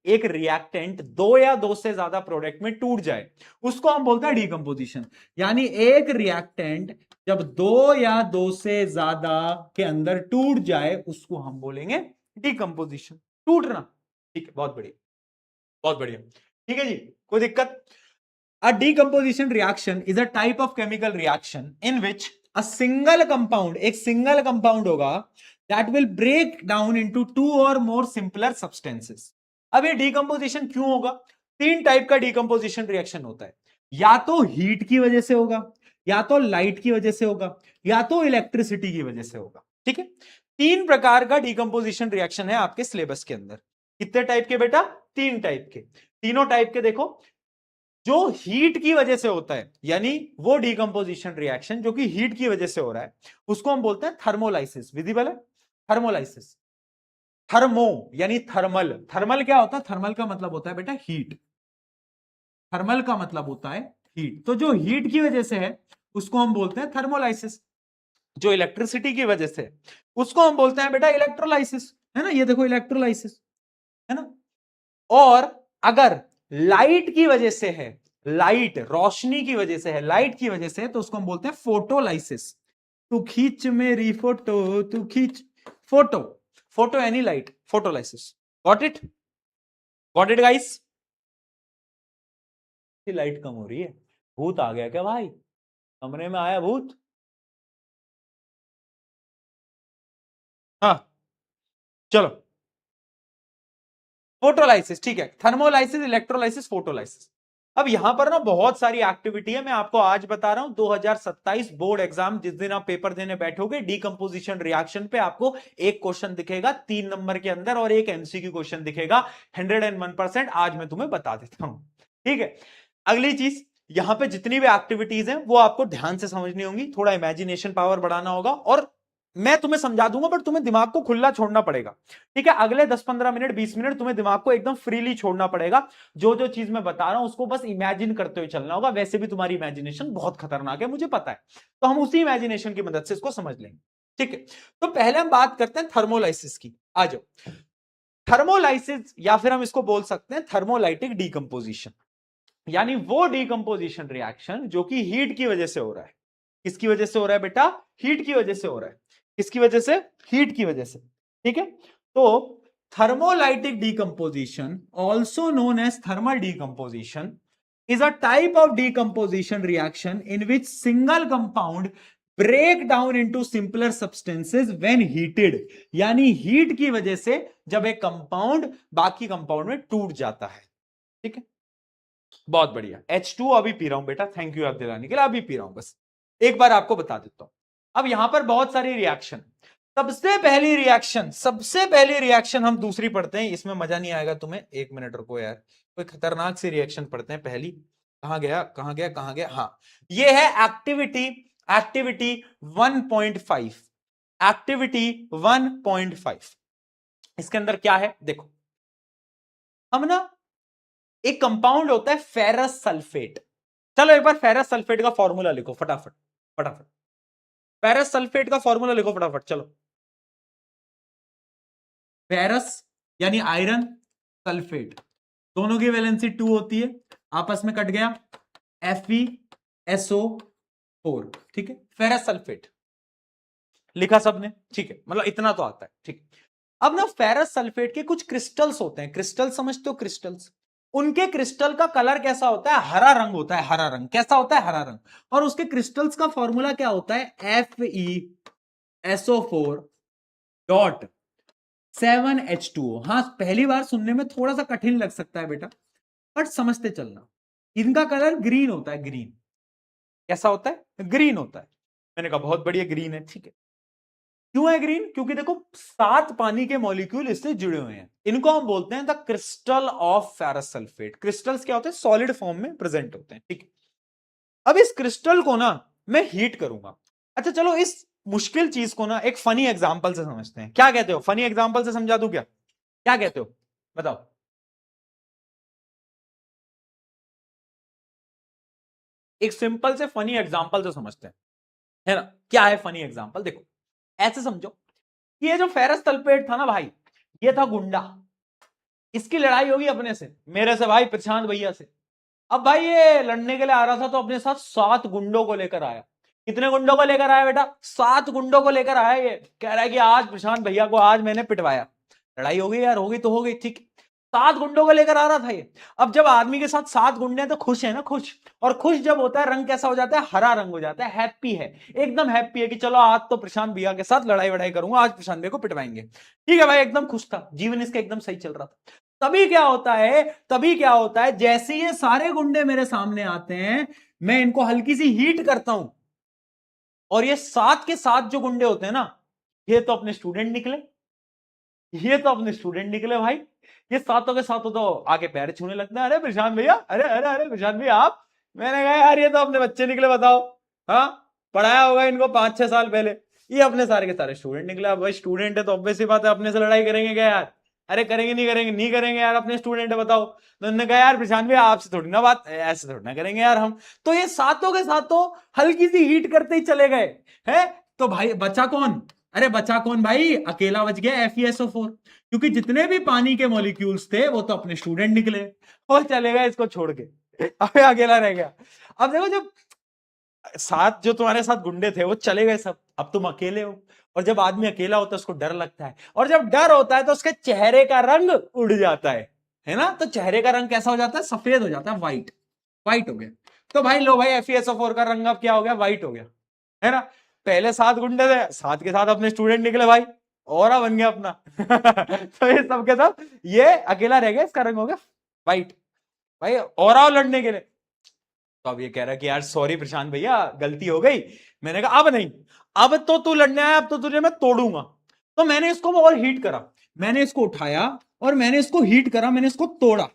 एक रिएक्टेंट दो या दो से ज्यादा प्रोडक्ट में टूट जाए उसको हम बोलते हैं डीकंपोजिशन। यानी एक रिएक्टेंट जब दो या दो से ज्यादा के अंदर टूट जाए उसको हम बोलेंगे डीकंपोजिशन, टूटना। ठीक है, बहुत बढ़िया, बहुत बढ़िया। ठीक है जी, कोई दिक्कत? A decomposition reaction is a type of chemical reaction in which a single compound, एक single compound होगा that will break down into two or more simpler substances। अब ये decomposition क्यों होगा? तीन टाइप का decomposition reaction होता है, या तो हीट की वजह से होगा, या तो लाइट की वजह से होगा, या तो इलेक्ट्रिसिटी की वजह से होगा। ठीक है, तीन प्रकार का decomposition reaction है आपके सिलेबस के अंदर। कितने टाइप के बेटा? तीन टाइप के। तीनों टाइप के देखो, जो हीट की वजह से होता है, यानी वो डीकंपोजिशन रिएक्शन जो कि हीट की वजह से हो रहा है, उसको हम बोलते हैं थर्मोलाइसिस। विजिबल है? थर्मोलाइसिस। थर्मो यानी थर्मल। थर्मल क्या होता है? थर्मल का मतलब होता है बेटा हीट। थर्मल का मतलब होता है हीट। तो जो हीट की वजह से है उसको हम बोलते हैं थर्मोलाइसिस। जो इलेक्ट्रिसिटी की वजह से उसको हम बोलते हैं बेटा इलेक्ट्रोलाइसिस। है ना, ये देखो इलेक्ट्रोलाइसिस, है ना। और अगर लाइट की वजह से है, लाइट रोशनी की वजह से है, लाइट की वजह से है, तो उसको हम बोलते हैं फोटोलाइसिस। तू खींच मेरी फोटो, तू खींच फोटो। फोटो यानी light, photolysis. Got it? Got it guys? Light कम हो रही है, भूत आ गया क्या भाई? कमरे में आया भूत? हाँ चलो, फोटोलाइसिस। ठीक है, थर्मोलाइसिस, इलेक्ट्रोलाइसिस, फोटोलाइसिस। अब यहां पर ना बहुत सारी एक्टिविटी है, मैं आपको आज बता रहा हूं। 2027 बोर्ड एग्जाम जिस दिन आप पेपर देने बैठोगे, डीकंपोजिशन रिएक्शन पे आपको एक क्वेश्चन दिखेगा 3 नंबर के अंदर और एक एमसीक्यू क्वेश्चन दिखेगा। 101%। आज मैं तुम्हें बता देता हूं। ठीक है, अगली चीज, यहां पे जितनी भी एक्टिविटीज हैं वो आपको ध्यान से समझनी होंगी, थोड़ा इमेजिनेशन पावर बढ़ाना होगा, और मैं तुम्हें समझा दूंगा बट तुम्हें दिमाग को खुला छोड़ना पड़ेगा। ठीक है, अगले 10-15 मिनट 20 मिनट तुम्हें दिमाग को एकदम फ्रीली छोड़ना पड़ेगा। जो जो चीज मैं बता रहा हूं उसको बस इमेजिन करते हुए चलना होगा। वैसे भी तुम्हारी इमेजिनेशन बहुत खतरनाक है, मुझे पता है, तो हम उसी इमेजिनेशन की मदद से इसको समझ लेंगे। ठीक है, तो पहले हम बात करते हैं थर्मोलाइसिस की। आ जाओ। थर्मोलाइसिस या फिर हम इसको बोल सकते हैं थर्मोलाइटिक डीकंपोजिशन, यानी वो डीकंपोजिशन रिएक्शन जो कि हीट की वजह से हो रहा है। किसकी वजह से हो रहा है बेटा? हीट की वजह से हो रहा है। किसकी वजह से? हीट की वजह से। ठीक है, तो thermolytic decomposition, also known as thermal decomposition, is a type of decomposition reaction in which single compound break down into simpler substances when heated। यानी हीट की वजह से जब एक कंपाउंड बाकी कंपाउंड में टूट जाता है। ठीक है, बहुत बढ़िया। H2 अभी पी रहा हूं बेटा, थैंक यू याद दिलाने के लिए, अभी पी रहा हूं, बस एक बार आपको बता देता हूं। अब यहां पर बहुत सारी रिएक्शन, सबसे पहली रिएक्शन हम दूसरी पढ़ते हैं, इसमें मजा नहीं आएगा तुम्हें। एक मिनट रुको यार, कोई खतरनाक सी रिएक्शन पढ़ते हैं पहली। कहां गया, कहां गया, कहां गया? हाँ, ये है एक्टिविटी, एक्टिविटी 1.5। एक्टिविटी 1.5, इसके अंदर क्या है देखो। हम ना, एक कंपाउंड होता है फेरस सल्फेट। चलो एक बार फेरस सल्फेट का फॉर्मूला लिखो फटाफट, फटाफट। फेरस सल्फेट का फॉर्मूला लिखो फटाफट, चलो। फेरस यानी आयरन, सल्फेट दोनों की वैलेंसी 2 होती है, आपस में कट गया, FeSO4। ठीक है, फेरस सल्फेट लिखा सबने? ठीक है, मतलब इतना तो आता है। ठीक, अब ना फेरस सल्फेट के कुछ क्रिस्टल्स होते हैं। क्रिस्टल समझते हो? क्रिस्टल्स, उनके क्रिस्टल का कलर कैसा होता है? हरा रंग होता है। हरा रंग कैसा होता है? हरा रंग। और उसके क्रिस्टल्स का फॉर्मूला क्या होता है? FeSO4.7H2O। हाँ, पहली बार सुनने में थोड़ा सा कठिन लग सकता है बेटा, बट समझते चलना। इनका कलर ग्रीन होता है। ग्रीन कैसा होता है? ग्रीन होता है। मैंने कहा बहुत बढ़िया, ग्रीन है। ठीक है, क्यों है ग्रीन? क्योंकि देखो 7 पानी के मॉलिक्यूल इससे जुड़े हुए हैं। इनको हम बोलते हैं the crystal of ferrous sulphate. Crystals क्या होते हैं? सॉलिड फॉर्म में प्रेजेंट होते हैं। ठीक है, अब इस क्रिस्टल को ना मैं हीट करूंगा। अच्छा चलो, इस मुश्किल चीज को ना एक फनी एग्जांपल से समझते हैं। क्या कहते हो? फनी एग्जांपल से समझा दूं क्या? क्या कहते हो बताओ? एक सिंपल से फनी एग्जांपल से समझते हैं, है ना। क्या है फनी एग्जांपल? देखो ऐसे समझो, ये जो फेरस सल्फेट था ना भाई, ये था गुंडा। इसकी लड़ाई होगी अपने से, मेरे से भाई प्रशांत भैया से। अब भाई ये लड़ने के लिए आ रहा था तो अपने साथ 7 गुंडों को लेकर आया। कितने गुंडों को लेकर आया बेटा? 7 गुंडों को लेकर आया। ये कह रहा है कि आज प्रशांत भैया को आज मैंने पिटवाया। लड़ाई हो गई यार, हो गई तो हो गई, ठीक। 7 गुंडों को लेकर आ रहा था ये। अब जब आदमी के साथ 7 गुंडे हैं तो खुश है ना, खुश। और खुश जब होता है रंग कैसा हो जाता है? हरा रंग हो जाता है, हैप्पी है, एकदम हैप्पी है कि चलो आज तो प्रशांत भैया के साथ लड़ाई वड़ाई करूंगा, आज प्रशांत भैया को पिटवाएंगे। ठीक है भाई, एकदम खुश था, जीवन इसका एकदम सही चल रहा था। तभी क्या होता है, तभी क्या होता है, जैसे ये सारे गुंडे मेरे सामने आते हैं, मैं इनको हल्की सी हीट करता हूं, और ये 7 के 7 जो गुंडे होते हैं ना, ये तो अपने स्टूडेंट निकले, ये तो अपने स्टूडेंट निकले भाई। ये सातों के सातों तो आके पैर छूने लगते हैं, अरे प्रशांत भैया, अरे अरे अरे प्रशांत भैया आप। मैंने कहा यार ये तो अपने बच्चे निकले, बताओ। हाँ, पढ़ाया होगा इनको 5-6 साल पहले, ये अपने सारे के सारे स्टूडेंट निकले। अब भाई स्टूडेंट है तो ऑब्वियस सी बात है, अपने से लड़ाई करेंगे क्या यार? अरे करेंगे नहीं करेंगे, नहीं करेंगे यार, अपने स्टूडेंट है, बताओ। तो उन्होंने कहा यार प्रशांत भैया आपसे थोड़ी ना बात, ऐसे थोड़ी ना करेंगे यार हम। तो ये सातों के सातों हल्की सी हीट करते ही चले गए हैं। तो भाई बचा कौन? अरे बचा कौन भाई? अकेला बच गया FeSO4, क्योंकि जितने भी पानी के मॉलिक्यूल्स थे वो तो अपने स्टूडेंट निकले, और चले गए इसको छोड़ के। अबे अकेला रह गया। अब देखो, जब साथ जो तुम्हारे साथ गुंडे थे वो चले गए सब, अब तुम अकेले हो। और जब आदमी अकेला होता है उसको डर लगता है, और जब डर होता है तो उसके चेहरे का रंग उड़ जाता है ना? तो चेहरे का रंग कैसा हो जाता है? सफेद हो जाता है, व्हाइट। व्हाइट हो गया। तो भाई लो भाई, FeSO4 का रंग अब क्या हो गया? व्हाइट हो गया, है ना? पहले 7 गुंडे थे, 7 के साथ अपने स्टूडेंट निकले भाई, और बन गया अपना। तो ये सब के सब, ये अकेला रह गया, इसका रंग हो गया व्हाइट भाई, और आओ लड़ने के लिए। तो अब ये कह रहा है कि यार सॉरी प्रशांत भैया, गलती हो गई। मैंने कहा अब नहीं, अब तो तू लड़ने आया, अब तो तुझे मैं तोड़ूंगा। तो मैंने इसको और हीट करा, मैंने इसको उठाया और मैंने इसको हीट करा, मैंने इसको तोड़ा,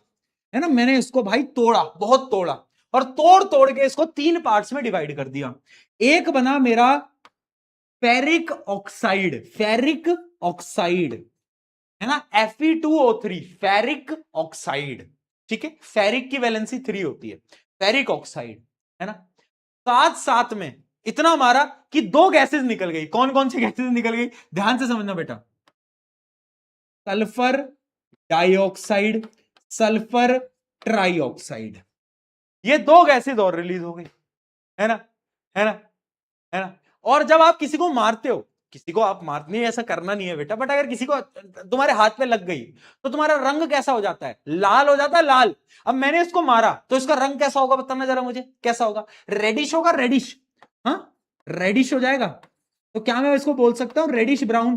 है ना? मैंने इसको भाई तोड़ा, बहुत तोड़ा, और तोड़ तोड़ के इसको 3 पार्ट्स में डिवाइड कर दिया। एक बना मेरा फेरिक ऑक्साइड, फेरिक ऑक्साइड, है ना? Fe2O3, ferric oxide. ठीक है, फेरिक की वैलेंसी 3 होती है, फेरिक ऑक्साइड, है ना? साथ साथ में इतना मारा कि 2 गैसेस निकल गई। कौन कौन सी गैसेस निकल गई? ध्यान से समझना बेटा। सल्फर डाइऑक्साइड, सल्फर ट्राइऑक्साइड, ये 2 गैसेस और रिलीज हो गई, है ना? है ना? है ना? और जब आप किसी को मारते हो, किसी को आप मारते नहीं, ऐसा करना नहीं है बेटा, बट अगर किसी को तुम्हारे हाथ पे लग गई तो तुम्हारा रंग कैसा हो जाता है? लाल हो जाता है, लाल। अब मैंने इसको मारा तो इसका रंग कैसा होगा? बताना जरा मुझे, कैसा होगा? रेडिश होगा, रेडिश। हाँ, रेडिश हो जाएगा। तो क्या मैं इसको बोल सकता हूं रेडिश ब्राउन?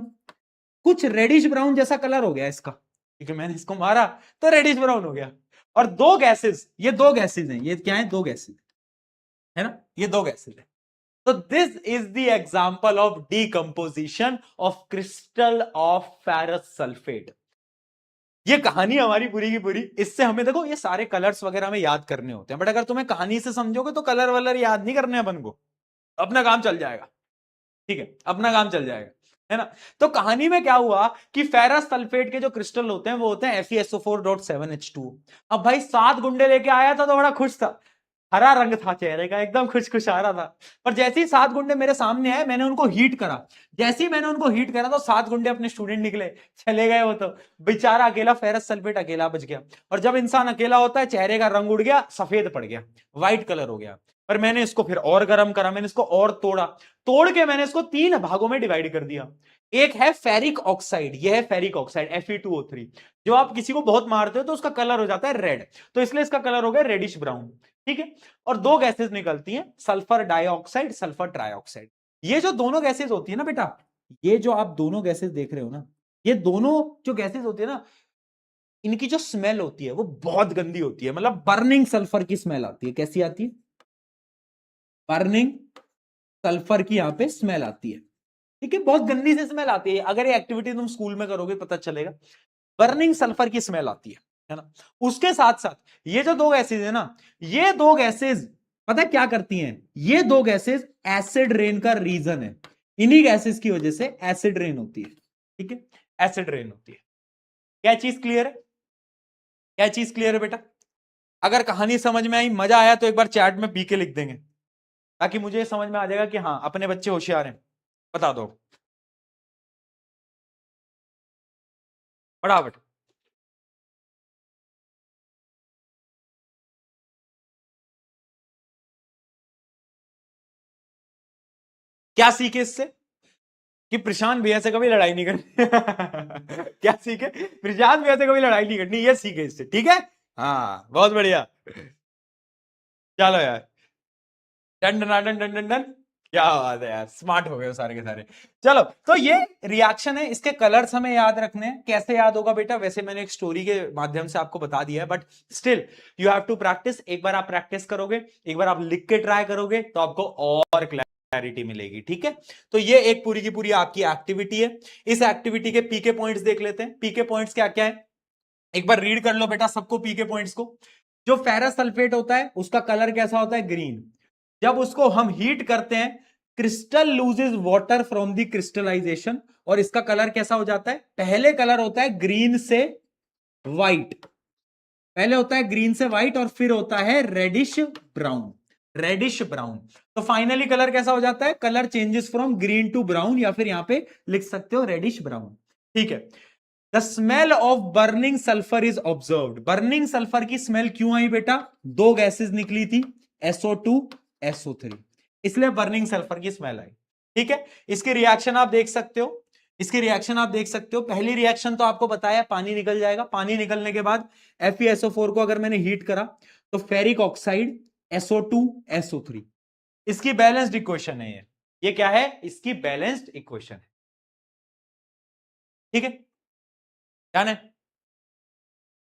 कुछ रेडिश ब्राउन जैसा कलर हो गया इसका, क्योंकि मैंने इसको मारा तो रेडिश ब्राउन हो गया। और 2 गैसेस, ये 2 गैसेस हैं, ये क्या है? 2 गैसेस, है ना? ये 2 गैसेस है। So this is the example of decomposition of crystal of ferrous sulfate. ये कहानी हमारी पूरी की पूरी, इससे हमें देखो ये सारे कलर्स वगैरह हमें याद करने होते हैं, बट अगर तुम्हें कहानी से समझोगे तो कलर वलर याद नहीं करने अपन को, अपना काम चल जाएगा। ठीक है, अपना काम चल जाएगा, है ना? तो कहानी में क्या हुआ कि फेरस सल्फेट के जो क्रिस्टल होते हैं वो होते हैं FeSO4.7H2। अब भाई 7 गुंडे लेके आया था तो बड़ा खुश था, हरा रंग था चेहरे का, एकदम खुश खुश आ रहा था। पर जैसे ही 7 गुंडे मेरे सामने आए, मैंने उनको हीट करा। जैसे ही मैंने उनको हीट करा तो 7 गुंडे अपने स्टूडेंट निकले, चले गए। वो तो बेचारा अकेला फेरस सल्फेट अकेला बच गया। और जब इंसान अकेला होता है, चेहरे का रंग उड़ गया, सफेद पड़ गया, व्हाइट कलर हो गया। पर मैंने इसको फिर और गर्म करा, मैंने इसको और तोड़ा, तोड़ के मैंने इसको 3 भागों में डिवाइड कर दिया। एक है फेरिक ऑक्साइड, यह है फेरिक ऑक्साइड Fe2O3। जो आप किसी को बहुत मारते हो तो उसका कलर हो जाता है रेड, तो इसलिए इसका कलर हो गया रेडिश ब्राउन। ठीक है, और 2 गैसेस निकलती हैं, सल्फर डाइऑक्साइड, सल्फर ट्राइऑक्साइड। ये जो दोनों गैसेस होती है ना बेटा, ये जो आप दोनों गैसेस देख रहे हो ना, ये दोनों जो गैसेस होती है ना, इनकी जो स्मेल होती है वो बहुत गंदी होती है, मतलब बर्निंग सल्फर की स्मेल आती है। कैसी आती है? बर्निंग सल्फर की यहां पे स्मेल आती है। ठीक है, बहुत गंदी से स्मेल आती है। अगर ये एक्टिविटी तुम स्कूल में करोगे पता चलेगा, बर्निंग सल्फर की स्मेल आती है ना? उसके साथ साथ ये जो 2 गैसेज है ना, ये 2 गैसेज पता है क्या करती हैं? ये 2 गैसेज एसिड रेन का रीजन है। इन्हीं गैसेज की वजह से एसिड रेन होती है। ठीक है, एसिड रेन होती है। क्या चीज क्लियर है? क्या चीज क्लियर है बेटा? अगर कहानी समझ में आई, मजा आया, तो एक बार चैट में पी के लिख देंगे, ताकि मुझे समझ में आ जाएगा कि हाँ अपने बच्चे होशियार हैं। बता दो फटाफट। क्या सीखे इससे कि प्रशांत भैया से कभी लड़ाई नहीं करनी क्या सीखे, प्रशांत भैया से कभी लड़ाई नहीं करनी, ये सीखे इससे, ठीक है। हाँ बहुत बढ़िया, चलो यार, done done done done done done, क्या बात है यार, स्मार्ट हो गए हो सारे के सारे। चलो तो ये रिएक्शन है, इसके कलर्स हमें याद रखने हैं। कैसे याद होगा बेटा, वैसे मैंने एक स्टोरी के माध्यम से आपको बता दिया है, but still you have to practice. एक बार आप प्रैक्टिस करोगे, एक बार आप लिख के ट्राई करोगे, तो आपको और क्लैरिटी मिलेगी, ठीक है। तो ये एक पूरी की पूरी आपकी एक्टिविटी है। इस एक्टिविटी के पीके पॉइंट्स देख लेते हैं। पीके पॉइंट्स क्या क्या है, एक बार रीड कर लो बेटा सबको पीके पॉइंट्स को। जो फेरस सल्फेट होता है उसका कलर कैसा होता है, ग्रीन। जब उसको हम हीट करते हैं, crystal loses water from the crystallization, और इसका कलर कैसा हो जाता है, पहले कलर होता है ग्रीन से व्हाइट, पहले होता है ग्रीन से व्हाइट और फिर होता है रेडिश ब्राउन, रेडिश ब्राउन। तो फाइनली कलर कैसा हो जाता है, colour changes from green to brown, या फिर यहां पे लिख सकते हो रेडिश ब्राउन, ठीक है। The smell of burning sulphur is observed. Burning sulphur की स्मेल क्यों आई बेटा, दो गैसेस निकली थी, SO2 SO3, इसलिए बर्निंग सल्फर की स्मेल आई, ठीक है। इसके रिएक्शन आप देख सकते हो, इसके रिएक्शन आप देख सकते हो। पहली रिएक्शन तो आपको बताया, पानी निकल जाएगा, पानी निकलने के बाद FeSO4 को अगर मैंने हीट करा तो फेरिक ऑक्साइड SO2 SO3, इसकी बैलेंस्ड इक्वेशन है ये क्या है, इसकी बैलेंस्ड इक्वेशन है, ठीक है। ध्यान है,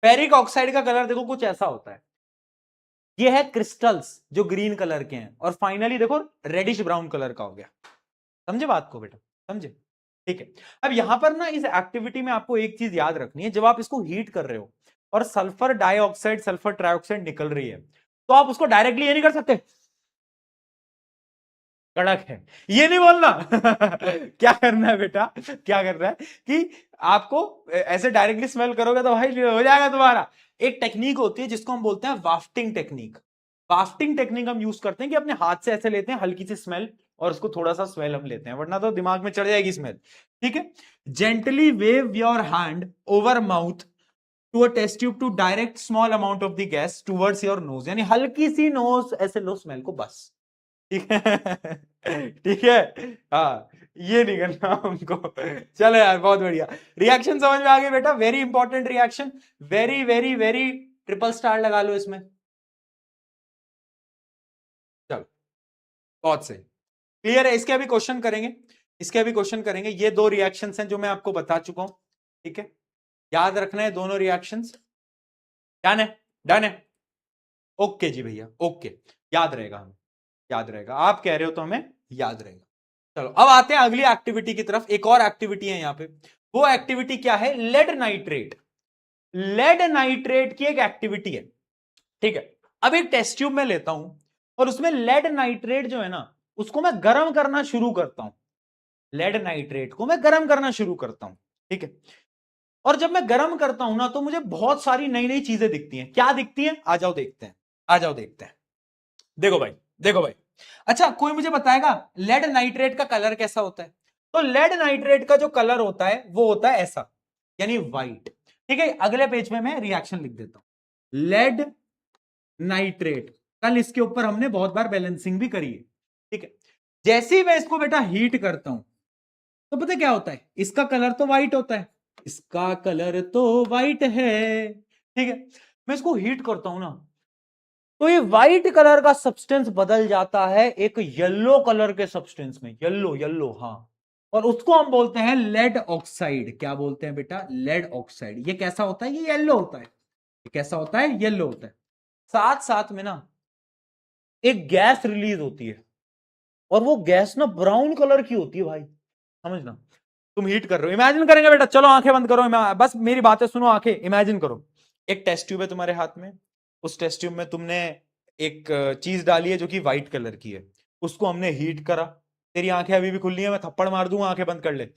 फेरिक ऑक्साइड का कलर देखो कुछ ऐसा होता है, ये है क्रिस्टल्स जो ग्रीन कलर के हैं, और फाइनली देखो रेडिश ब्राउन कलर का हो गया। समझे बात को बेटा, समझे, ठीक है। अब यहां पर ना इस एक्टिविटी में आपको एक चीज याद रखनी है, जब आप इसको हीट कर रहे हो और सल्फर डाइऑक्साइड सल्फर ट्राइऑक्साइड निकल रही है, तो आप उसको डायरेक्टली ये नहीं कर सकते, कड़क है, ये नहीं बोलना क्या करना है बेटा, क्या करना है कि आपको ऐसे डायरेक्टली स्मेल करोगे तो भाई हो जाएगा तुम्हारा। एक टेक्निक होती है जिसको हम बोलते हैं वाफ्टिंग टेक्निक। वाफ्टिंग टेक्निक हम यूज करते हैं कि अपने हाथ से ऐसे लेते हैं हल्की सी स्मेल, और उसको थोड़ा सा स्मेल हम लेते हैं, वरना तो दिमाग में चढ़ जाएगी स्मेल, ठीक है। Gently wave your hand over mouth to a test tube to direct small amount of the gas towards your nose, यानी हल्की सी नोज ऐसे लो स्मेल को, बस, ठीक है ठीक है। हाँ ये नहीं करना हमको। चलो यार बहुत बढ़िया, रिएक्शन समझ में आ गई बेटा, very important reaction, very very very, triple star लगा लो इसमें। चलो बहुत सही, क्लियर है। इसके अभी क्वेश्चन करेंगे, इसके अभी क्वेश्चन करेंगे। ये दो रिएक्शंस हैं जो मैं आपको बता चुका हूं, ठीक है। याद रखना है दोनों रिएक्शंस, डन है, डन है, ओके जी भैया, ओके, याद रहेगा हमें, याद रहेगा, आप कह रहे हो तो हमें याद रहेगा। चलो अब आते हैं अगली एक्टिविटी की तरफ। एक और एक्टिविटी है यहां पे, वो एक्टिविटी क्या है, लेड नाइट्रेट। लेड नाइट्रेट की एक एक्टिविटी है, ठीक है। अब एक टेस्ट ट्यूब में लेता हूं और उसमें लेड नाइट्रेट जो है ना, उसको मैं गर्म करना शुरू करता हूं, लेड नाइट्रेट को मैं गर्म करना शुरू करता हूं, ठीक है। और जब मैं गर्म करता हूं ना, तो मुझे बहुत सारी नई नई चीजें दिखती हैं। क्या दिखती हैं, आ जाओ देखते हैं, आ जाओ देखते हैं। देखो भाई, देखो भाई, अच्छा कोई मुझे बताएगा लेड नाइट्रेट का कलर कैसा होता है। तो लेड नाइट्रेट का जो कलर होता है वो होता है ऐसा, यानी व्हाइट, ठीक है। अगले पेज में मैं रिएक्शन लिख देता हूं, लेड नाइट्रेट, कल इसके ऊपर हमने बहुत बार बैलेंसिंग भी करी है, ठीक है। जैसे ही मैं इसको बेटा हीट करता हूं, तो पता क्या होता है, इसका कलर तो व्हाइट होता है, इसका कलर तो व्हाइट है, ठीक है। मैं इसको हीट करता हूं ना, तो ये व्हाइट कलर का सब्सटेंस बदल जाता है एक येलो कलर के सब्सटेंस में, येलो येलो, हाँ। और उसको हम बोलते हैं लेड ऑक्साइड। क्या बोलते हैं बेटा, लेड ऑक्साइड। ये कैसा होता है, ये येलो होता है, ये कैसा होता है, येलो होता है। साथ साथ में ना एक गैस रिलीज होती है, और वो गैस ना ब्राउन कलर की होती है भाई, समझना। तुम हीट कर रहे हो, इमेजिन करेंगे बेटा, चलो आंखें बंद करो, बस मेरी बातें सुनो, आंखें इमेजिन करो। एक टेस्ट ट्यूब है तुम्हारे हाथ में, उस टेस्ट ट्यूब में तुमने एक चीज डाली है जो कि व्हाइट कलर की है, उसको हमने हीट करा। तेरी आंखें अभी भी खुली हैं, मैं थप्पड़ मार दूंगा, आंखें बंद कर ले।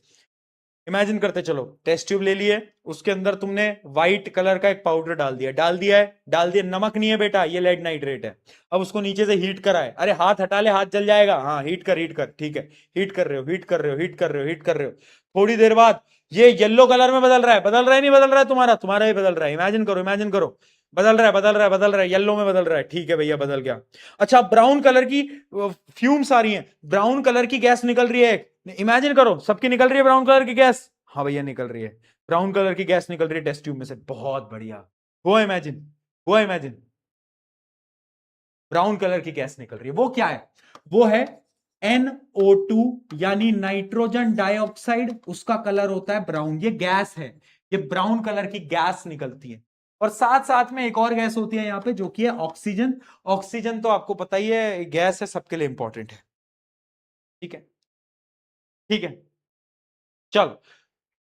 इमेजिन करते चलो, टेस्ट ट्यूब ले लिए, उसके अंदर तुमने व्हाइट कलर का एक पाउडर डाल दिया, डाल दिया है, डाल दिया, नमक नहीं है बेटा, ये लेड नाइट्रेट है। अब उसको नीचे से हीट करा है, अरे हाथ हटा ले, हाथ जल जाएगा, हाँ हीट कर, हीट कर, ठीक है। हीट कर रहे हो, हीट कर रहे हो, हीट कर रहे हो, हीट कर रहे हो, थोड़ी देर बाद ये येलो कलर में बदल रहा है, बदल रहा है नहीं बदल रहा है, तुम्हारा तुम्हारा ही बदल रहा है। इमेजिन करो, इमेजिन करो, बदल रहा है, बदल रहा है, बदल रहा है, येलो में बदल रहा है। ठीक है भैया, बदल गया। अच्छा, ब्राउन कलर की फ्यूम्स आ रही हैं, ब्राउन कलर की गैस निकल रही है। इमेजिन करो, सबकी निकल रही है ब्राउन कलर की गैस। हाँ भैया, निकल रही है, ब्राउन कलर की गैस निकल रही है टेस्ट ट्यूब में से। बहुत बढ़िया, हुआ इमेजिन, हुआ इमेजिन, ब्राउन कलर की गैस निकल रही है। वो क्या है? वो है NO2 यानी नाइट्रोजन डाइऑक्साइड। उसका कलर होता है ब्राउन, ये गैस है, ये ब्राउन कलर की गैस निकलती है। और साथ साथ में एक और गैस होती है यहां पे, जो कि है ऑक्सीजन। ऑक्सीजन तो आपको पता ही है, गैस है, सबके लिए इंपॉर्टेंट है। ठीक है, ठीक है, चलो।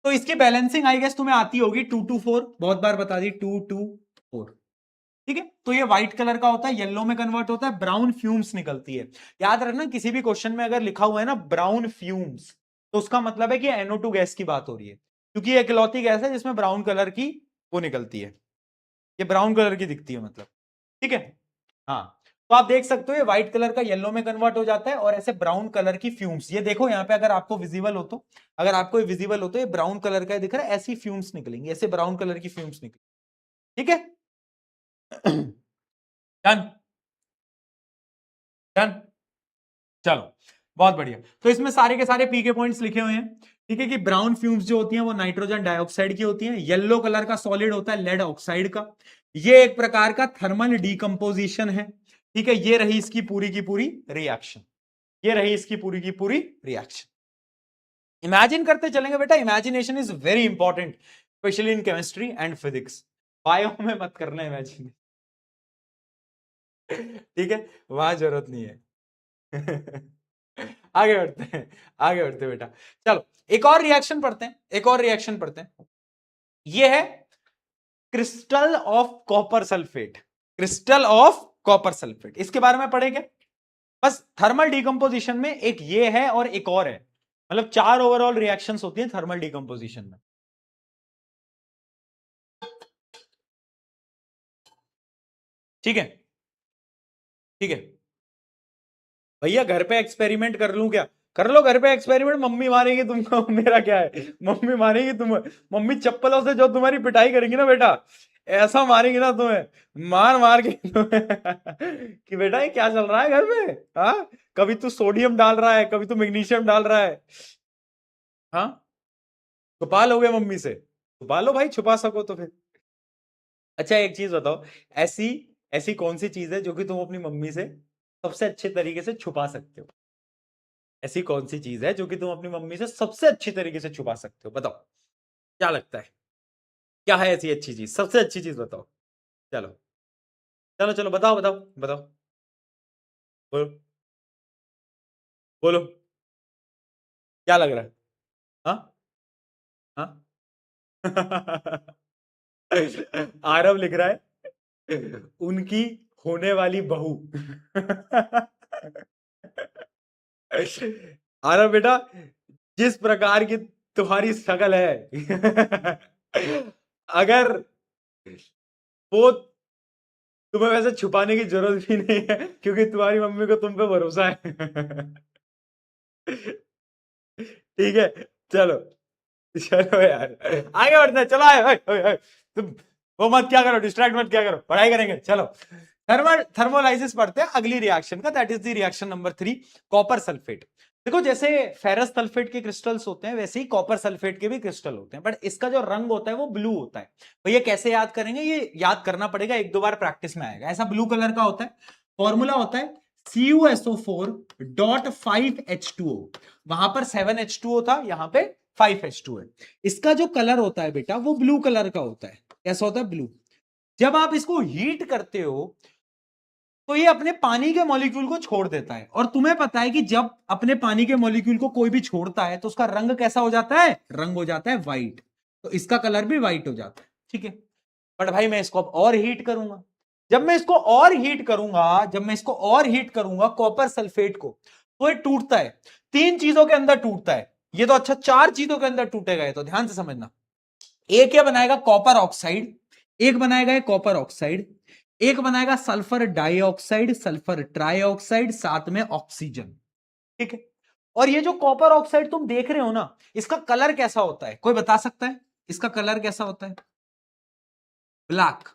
तो इसकी बैलेंसिंग आई गेस तुम्हें आती होगी, 2 to 4, बहुत बार बता दी, 2 to 4। ठीक है, तो ये व्हाइट कलर का होता है, येलो में कन्वर्ट होता है, ब्राउन फ्यूम्स निकलती है। याद रखना, किसी भी क्वेश्चन में अगर लिखा हुआ है ना ब्राउन फ्यूम्स, तो उसका मतलब है कि NO2 गैस की बात हो रही है, क्योंकि ये इकलौती गैस है जिसमें ब्राउन कलर की वो निकलती है, ये ब्राउन कलर की दिखती है मतलब। ठीक है, हाँ। तो आप देख सकते हो, ये व्हाइट कलर का येलो में कन्वर्ट हो जाता है, और ऐसे ब्राउन कलर की फ्यूम्स, ये देखो यहाँ पे, अगर आपको विजिबल हो तो, अगर आपको विजिबल हो तो, ये ब्राउन कलर का दिख रहा है, ऐसी फ्यूम्स निकलेंगी, ऐसे ब्राउन कलर की फ्यूम्स निकलेंगी। ठीक है, डन, डन, चलो, बहुत बढ़िया। तो इसमें सारे के सारे पी के पॉइंट्स लिखे हुए हैं। ठीक है, कि ब्राउन फ्यूम्स जो होती हैं वो नाइट्रोजन डाइऑक्साइड की होती हैं, येलो कलर का सॉलिड होता है लेड ऑक्साइड का। ये एक प्रकार का थर्मल डीकंपोजिशन है। ठीक है, ये रही इसकी पूरी की पूरी रिएक्शन, ये रही इसकी पूरी की पूरी रिएक्शन। इमेजिन करते चलेंगे बेटा, imagination is very important, specially in chemistry and physics. Bio में मत करना इमेजिन, ठीक है, वहां जरूरत नहीं है। आगे बढ़ते हैं, आगे बढ़ते हैं बेटा। चलो, एक और रिएक्शन पढ़ते हैं, एक और रिएक्शन पढ़ते हैं। ये है crystal of copper sulphate, crystal of copper sulphate, इसके बारे में पढ़ेंगे। बस थर्मल डिकम्पोजिशन में एक ये है और एक और है, मतलब 4 ओवरऑल रिएक्शंस होती हैं थर्मल डिकम्पोजिशन में। ठीक है, ठीक है भैया, घर पे एक्सपेरिमेंट कर लूं क्या? कर लो घर पे एक्सपेरिमेंट, मम्मी मारेगी तुमको। मेरा क्या है, मम्मी मारेगी तुम, मम्मी चप्पलों से जो तुम्हारी पिटाई करेंगी ना बेटा, ऐसा मारेंगी ना तुम्हें, मार मार के तुम्हें कि बेटा ये क्या चल रहा है घर में, हाँ? कभी तू सोडियम डाल रहा है, कभी तू मैग्नीशियम डाल रहा है, हाँ? छुपा लोगे मम्मी से? छुपा लो भाई, छुपा सको तो फिर। अच्छा, एक चीज बताओ, ऐसी ऐसी कौन सी चीज है जो कि तुम अपनी मम्मी से सबसे अच्छे तरीके से छुपा सकते हो? ऐसी कौन सी चीज है जो कि तुम अपनी मम्मी से सबसे अच्छी तरीके से छुपा सकते हो? बताओ, क्या लगता है, क्या है ऐसी अच्छी चीज, सबसे अच्छी चीज बताओ। चलो, चलो, चलो, बताओ, बताओ, बताओ, बोलो, बोलो, क्या लग रहा है? हाँ, हाँ। आरव लिख रहा है, उनकी होने वाली बहू। आरव बेटा, जिस प्रकार की तुम्हारी शकल है, अगर वो, तुम्हें वैसे छुपाने की जरूरत भी नहीं है, क्योंकि तुम्हारी मम्मी को तुम पे भरोसा है। ठीक है, चलो, चलो यार, आगे बढ़ते हैं, चलो, आए, आए, आए, तुम वो मत क्या करो, डिस्ट्रैक्ट मत क्या करो, पढ़ाई करेंगे, चलो। थर्मोलाइसिस पढ़ते हैं अगली रिएक्शन का, that is the reaction number 3, copper sulphate. देखो, जैसे फेरस सल्फेट के क्रिस्टल्स होते हैं, वैसे ही कॉपर सल्फेट के भी क्रिस्टल होते हैं, बट इसका जो रंग होता है वो ब्लू होता है। तो ये कैसे याद करेंगे? ये याद करना पड़ेगा, 1-2 बार प्रैक्टिस में आएगा। ऐसा ब्लू कलर का होता है, फॉर्मूला होता है CuSO4.5H2O। वहां पर 7H2O था, यहां पे 5H2 है। इसका जो कलर होता है बेटा, वो ब्लू कलर का होता है। कैसा होता है? ब्लू। जब आप इसको हीट करते हो तो ये अपने पानी के मॉलिक्यूल को छोड़ देता है, और तुम्हें पता है कि जब अपने पानी के मॉलिक्यूल को कोई भी छोड़ता है तो उसका रंग कैसा हो जाता है? रंग हो जाता है व्हाइट। तो इसका कलर भी व्हाइट हो जाता है। ठीक है, बट भाई मैं इसको अब और हीट करूंगा। जब मैं इसको और हीट करूंगा, जब मैं इसको और हीट करूंगा कॉपर सल्फेट को, तो ये टूटता है। 3 चीजों के अंदर टूटता है ये, तो अच्छा 4 चीजों के अंदर टूटेगा ये, तो ध्यान से समझना। एक क्या बनाएगा? Copper oxide. एक बनाएगा ये कॉपर ऑक्साइड। एक बनाएगा सल्फर डाइऑक्साइड, सल्फर ट्राइऑक्साइड, साथ में ऑक्सीजन। ठीक है, और ये जो कॉपर ऑक्साइड तुम देख रहे हो ना, इसका कलर कैसा होता है? कोई बता सकता है इसका कलर कैसा होता है? ब्लैक।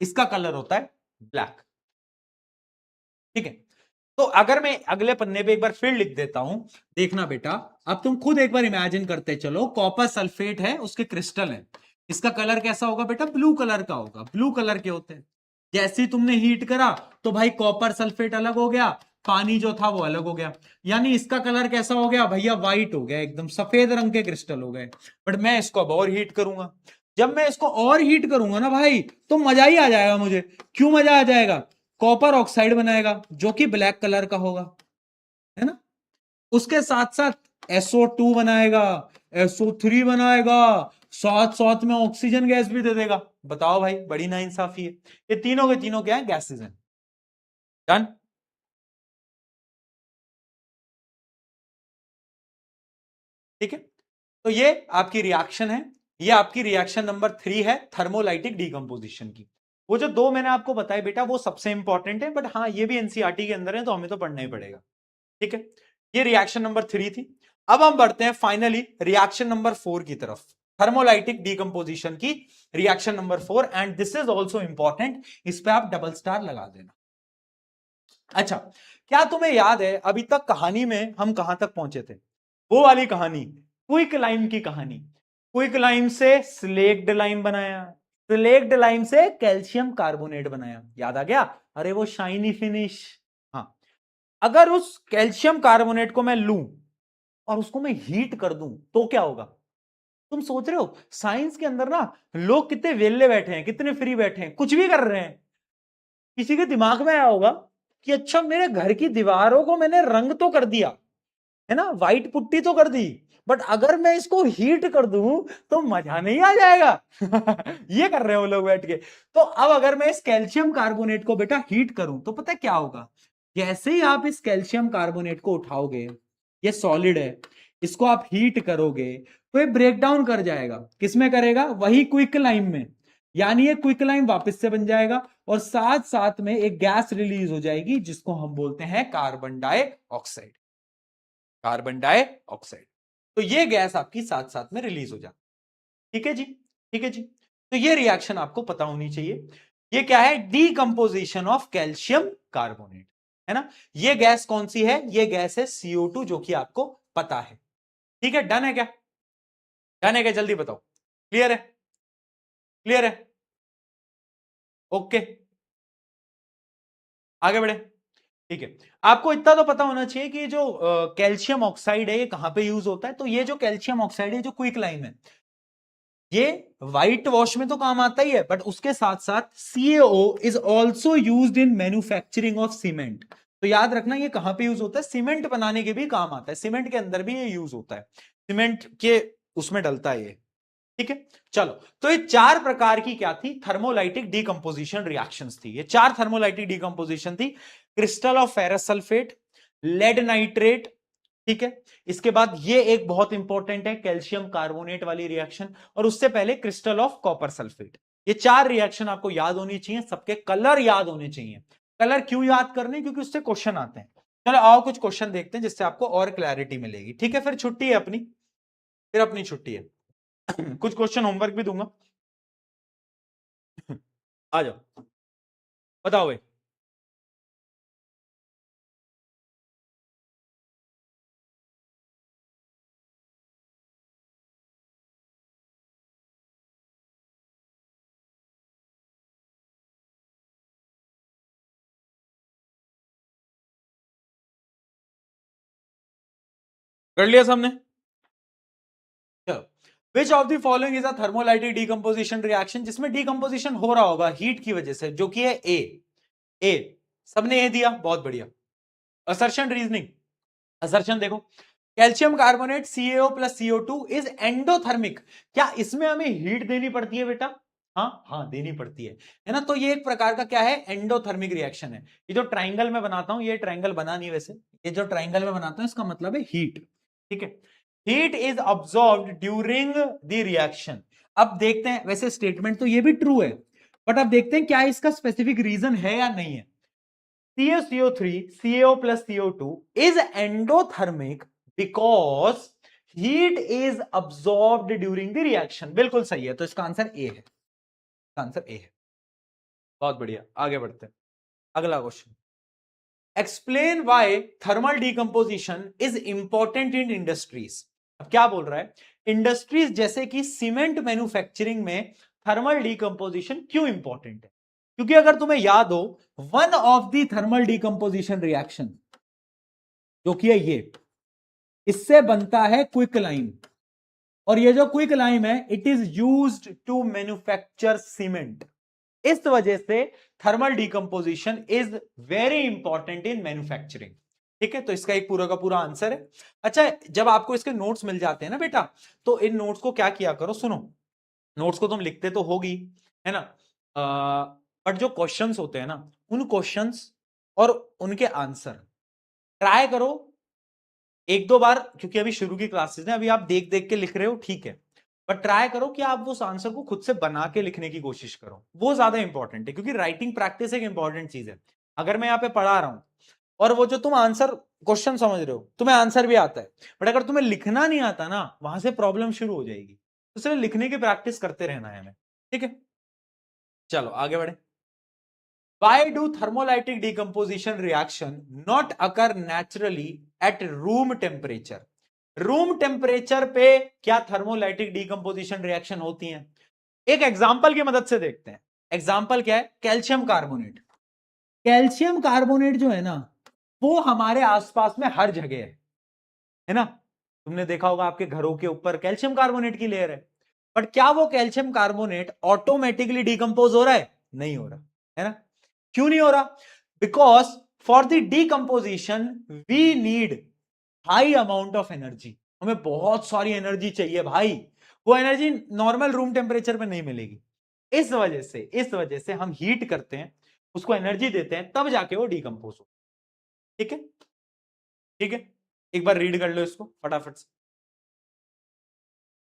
इसका कलर होता है ब्लैक। ठीक है, तो अगर मैं अगले पन्ने पे एक बार फिर लिख देता हूं, देखना बेटा, अब तुम खुद एक बार इमेजिन करते चलो, कॉपर सल्फेट है, उसके क्रिस्टल है, इसका कलर कैसा होगा बेटा? ब्लू कलर का होगा। ब्लू कलर के होते हैं। जैसे ही तुमने हीट करा तो भाई कॉपर सल्फेट अलग हो गया, पानी जो था वो अलग हो गया, यानी इसका कलर कैसा हो गया भैया? व्हाइट हो गया, एकदम सफेद रंग के क्रिस्टल हो गए। बट मैं इसको अब और हीट करूंगा। जब मैं इसको और हीट करूंगा ना भाई, तो मजा ही आ जाएगा मुझे। क्यों मजा आ जाएगा? कॉपर ऑक्साइड बनाएगा जो कि ब्लैक कलर का होगा, है ना। उसके साथ साथ SO2 बनाएगा, SO3 बनाएगा, साथ साथ में ऑक्सीजन गैस भी दे देगा। बताओ भाई, बड़ी नाइंसाफी है। ये तीनों के तीनों क्या है? गैसेस हैं। डन। ठीक है, तो ये आपकी रिएक्शन है। ये आपकी रिएक्शन नंबर 3 है थर्मोलाइटिक डीकंपोजिशन की। वो जो दो मैंने आपको बताया बेटा, वो सबसे इंपॉर्टेंट है, बट हाँ ये भी एनसीईआरटी के अंदर है, तो हमें तो पढ़ना ही पड़ेगा। ठीक है, ये रिएक्शन नंबर 3 थी। अब हम बढ़ते हैं फाइनली रिएक्शन नंबर 4 की तरफ, थर्मोलाइटिक डीकंपोजिशन की reaction number 4, and this is also important. इस पे आप डबल स्टार लगा देना। अच्छा, क्या तुम्हें याद है अभी तक कहानी में हम कहां तक पहुंचे थे? वो वाली कहानी, क्विक लाइम की कहानी। क्विक लाइम से स्लेक्ड लाइम बनाया, स्लेक्ड लाइम से कैल्शियम कार्बोनेट बनाया, याद आ गया? अरे वो शाइनी फिनिश। हाँ, अगर उस कैल्शियम कार्बोनेट को मैं लूं और उसको मैं हीट कर दूं तो क्या होगा? तुम सोच रहे हो साइंस के अंदर ना लोग कितने वेल्ले बैठे हैं, कितने फ्री बैठे हैं, कुछ भी कर रहे हैं। किसी के दिमाग में आया होगा कि अच्छा मेरे घर की दीवारों को मैंने रंग तो कर दिया, है ना, व्हाइट पुट्टी तो कर दी, बट अगर मैं इसको हीट कर दूं तो मजा नहीं आ जाएगा। ये कर रहे हो लोग बैठ के। तो अब अगर मैं इस कैल्शियम कार्बोनेट को बेटा हीट करूं तो पता है क्या होगा? जैसे ही आप इस कैल्शियम कार्बोनेट को उठाओगे, ये सॉलिड है, इसको आप हीट करोगे तो ये ब्रेक डाउन कर जाएगा। किसमें करेगा? वही क्विक लाइम में। यानी ये क्विक लाइम वापस से बन जाएगा और साथ साथ में एक गैस रिलीज हो जाएगी जिसको हम बोलते हैं कार्बन डाइऑक्साइड। Carbon dioxide. तो ये गैस आपकी साथ साथ में रिलीज हो जाती। ठीक है जी, ठीक है जी। तो ये रिएक्शन आपको पता होनी चाहिए। ये क्या है? डीकंपोजिशन ऑफ कैल्शियम कार्बोनेट, है ना। ये गैस कौन सी है? ये गैस है CO2, जो कि आपको पता है। ठीक है, डन है क्या? डन है क्या? जल्दी बताओ। क्लियर है? क्लियर है? ओके, आगे बढ़े। ठीक है, आपको इतना तो पता होना चाहिए कि जो कैल्शियम ऑक्साइड है ये कहां पे यूज होता है। तो ये जो कैल्शियम ऑक्साइड है, जो क्विक लाइम है, ये व्हाइट वॉश में तो काम आता ही है, बट उसके साथ साथ CaO is also use in manufacturing of cement. तो याद रखना ये कहां पे यूज होता है? सीमेंट बनाने के भी काम आता है, सीमेंट के अंदर भी ये यूज होता है, सीमेंट के उसमें डलता है ये। ठीक है, चलो, तो ये चार प्रकार की क्या थी? थर्मोलाइटिक डीकंपोजिशन रिएक्शंस थी। ये चार थर्मोलाइटिक डीकंपोजिशन थी। Crystal of ferrous sulphate, lead nitrate, ठीक है, इसके बाद ये एक बहुत इंपॉर्टेंट है कैल्शियम कार्बोनेट वाली रिएक्शन, और उससे पहले क्रिस्टल ऑफ कॉपर सल्फेट। ये चार रिएक्शन आपको याद होनी चाहिए, सबके कलर याद होने चाहिए। कलर क्यों याद करने? क्योंकि उससे क्वेश्चन आते हैं। चलो आओ कुछ क्वेश्चन देखते हैं जिससे आपको और क्लैरिटी मिलेगी। ठीक है, फिर छुट्टी है अपनी, फिर अपनी छुट्टी है। कुछ क्वेश्चन होमवर्क भी दूंगा। आ जाओ, बताओ भाई। कर लिया सबने? चलो, which of the following is a thermolytic decomposition reaction, जिसमें डीकंपोजिशन हो रहा होगा हीट की वजह से, जो कि है ए। ए, सबने ए दिया, बहुत बढ़िया। असर्शन रीजनिंग, असर्शन देखो, calcium carbonate CaO plus CO2 is endothermic. क्या इसमें हमें हीट देनी पड़ती है बेटा? हाँ हाँ, देनी पड़ती है ना। तो ये एक प्रकार का क्या है? एंडोथर्मिक रिएक्शन है। ये जो ट्राइंगल में बनाता हूं, ये ट्राइंगल बना नहीं वैसे, ये जो ट्राइंगल में बनाता हूं इसका मतलब है हीट। ठीक है, heat is absorbed during the reaction. अब देखते हैं, वैसे स्टेटमेंट तो ये भी ट्रू है, बट अब देखते हैं क्या इसका स्पेसिफिक रीजन है या नहीं है। CaCO3, CaO plus CO2 is endothermic because heat is absorbed during the reaction। बिल्कुल सही है, तो इसका आंसर ए है, इसका आंसर ए है। बहुत बढ़िया, आगे बढ़ते हैं। अगला question, explain why thermal decomposition is important in industries. अब क्या बोल रहा है, इंडस्ट्रीज जैसे कि सीमेंट मैन्युफैक्चरिंग में थर्मल डिकम्पोजिशन क्यों इंपॉर्टेंट है? क्योंकि अगर तुम्हें याद हो, one of the thermal decomposition reaction जो कि है ये, इससे बनता है क्विकलाइम, और ये जो क्विकलाइम है it is used to manufacture cement. इस वजह से thermal decomposition is very important in manufacturing. ठीक है, तो इसका एक पूरा का पूरा आंसर है। अच्छा, जब आपको इसके नोट्स मिल जाते हैं ना बेटा, तो इन नोट्स को क्या किया करो, सुनो, नोट्स को तुम लिखते तो होगी, है ना, बट जो क्वेश्चंस होते हैं ना, उन क्वेश्चंस और उनके आंसर ट्राई करो एक दो बार, क्योंकि अभी शुरू की क्लासेस हैं, अभी आप देख देख के लिख रहे हो, ठीक है, बट ट्राई करो कि आप उस आंसर को खुद से बना के लिखने की कोशिश करो, वो ज्यादा इंपॉर्टेंट है, क्योंकि राइटिंग प्रैक्टिस एक इंपॉर्टेंट चीज है। अगर मैं यहाँ पे पढ़ा रहा हूं और वो जो तुम आंसर क्वेश्चन समझ रहे हो, तुम्हें आंसर भी आता है, बट अगर तुम्हें लिखना नहीं आता ना, वहां से प्रॉब्लम शुरू हो जाएगी। तो सिर्फ लिखने की प्रैक्टिस करते रहना है हमें, ठीक है। चलो आगे बढ़े। Why do thermolytic decomposition reaction not occur naturally at room temperature? Room temperature पे क्या थर्मोलाइटिक डिकम्पोजिशन रिएक्शन होती हैं? एक एग्जांपल की मदद से देखते हैं। एग्जांपल क्या है? Calcium carbonate. कैल्शियम कार्बोनेट जो है ना, वो हमारे आसपास में हर जगह है ना। तुमने देखा होगा आपके घरों के ऊपर कैल्शियम कार्बोनेट की लेयर है, बट क्या वो कैल्शियम कार्बोनेट ऑटोमेटिकली डिकम्पोज हो रहा है? नहीं हो रहा, है ना। क्यों नहीं हो रहा? Because for the decomposition we need high amount of energy. हमें बहुत सारी एनर्जी चाहिए भाई, वो एनर्जी नॉर्मल रूम टेम्परेचर पे नहीं मिलेगी। इस वजह से हम हीट करते हैं, उसको एनर्जी देते हैं, तब जाके वो डिकम्पोज हो। ठीक है, ठीक है, एक बार रीड कर लो इसको फटाफट से,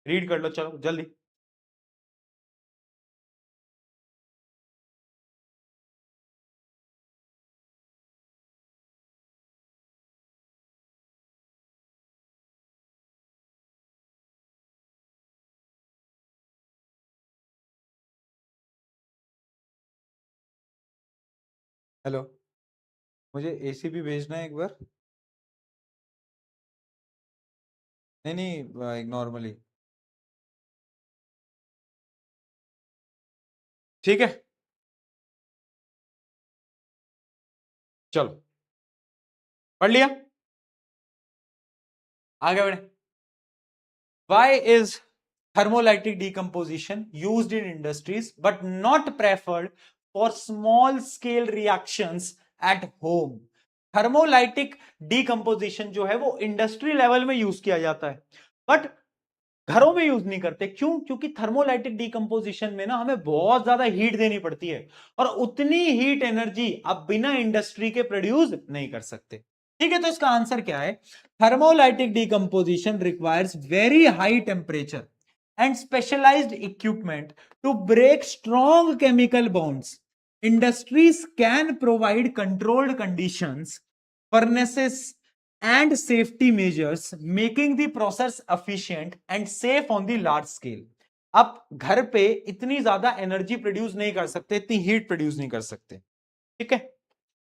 रीड कर लो, चलो जल्दी। हेलो, मुझे एसी भी भेजना है एक बार। नहीं नहीं, एक नॉर्मली। ठीक है, चलो पढ़ लिया, आगे बढ़े। Why is thermolytic decomposition used in industries but not preferred for small scale reactions at home? Thermolytic decomposition जो है वो इंडस्ट्री लेवल में यूज किया जाता है, बट घरों में यूज नहीं करते। क्यों? क्योंकि थर्मोलाइटिक डिकम्पोजिशन में ना हमें बहुत ज्यादा हीट देनी पड़ती है, और उतनी हीट एनर्जी आप बिना इंडस्ट्री के प्रोड्यूस नहीं कर सकते। ठीक है, तो इसका आंसर क्या है? Thermolytic decomposition requires very high temperature and specialised equipment to break strong chemical bonds. Industries can provide controlled conditions, furnaces and safety measures, making the process efficient and safe on the large scale. आप घर पे इतनी ज्यादा energy produce नहीं कर सकते, इतनी heat produce नहीं कर सकते। ठीक है,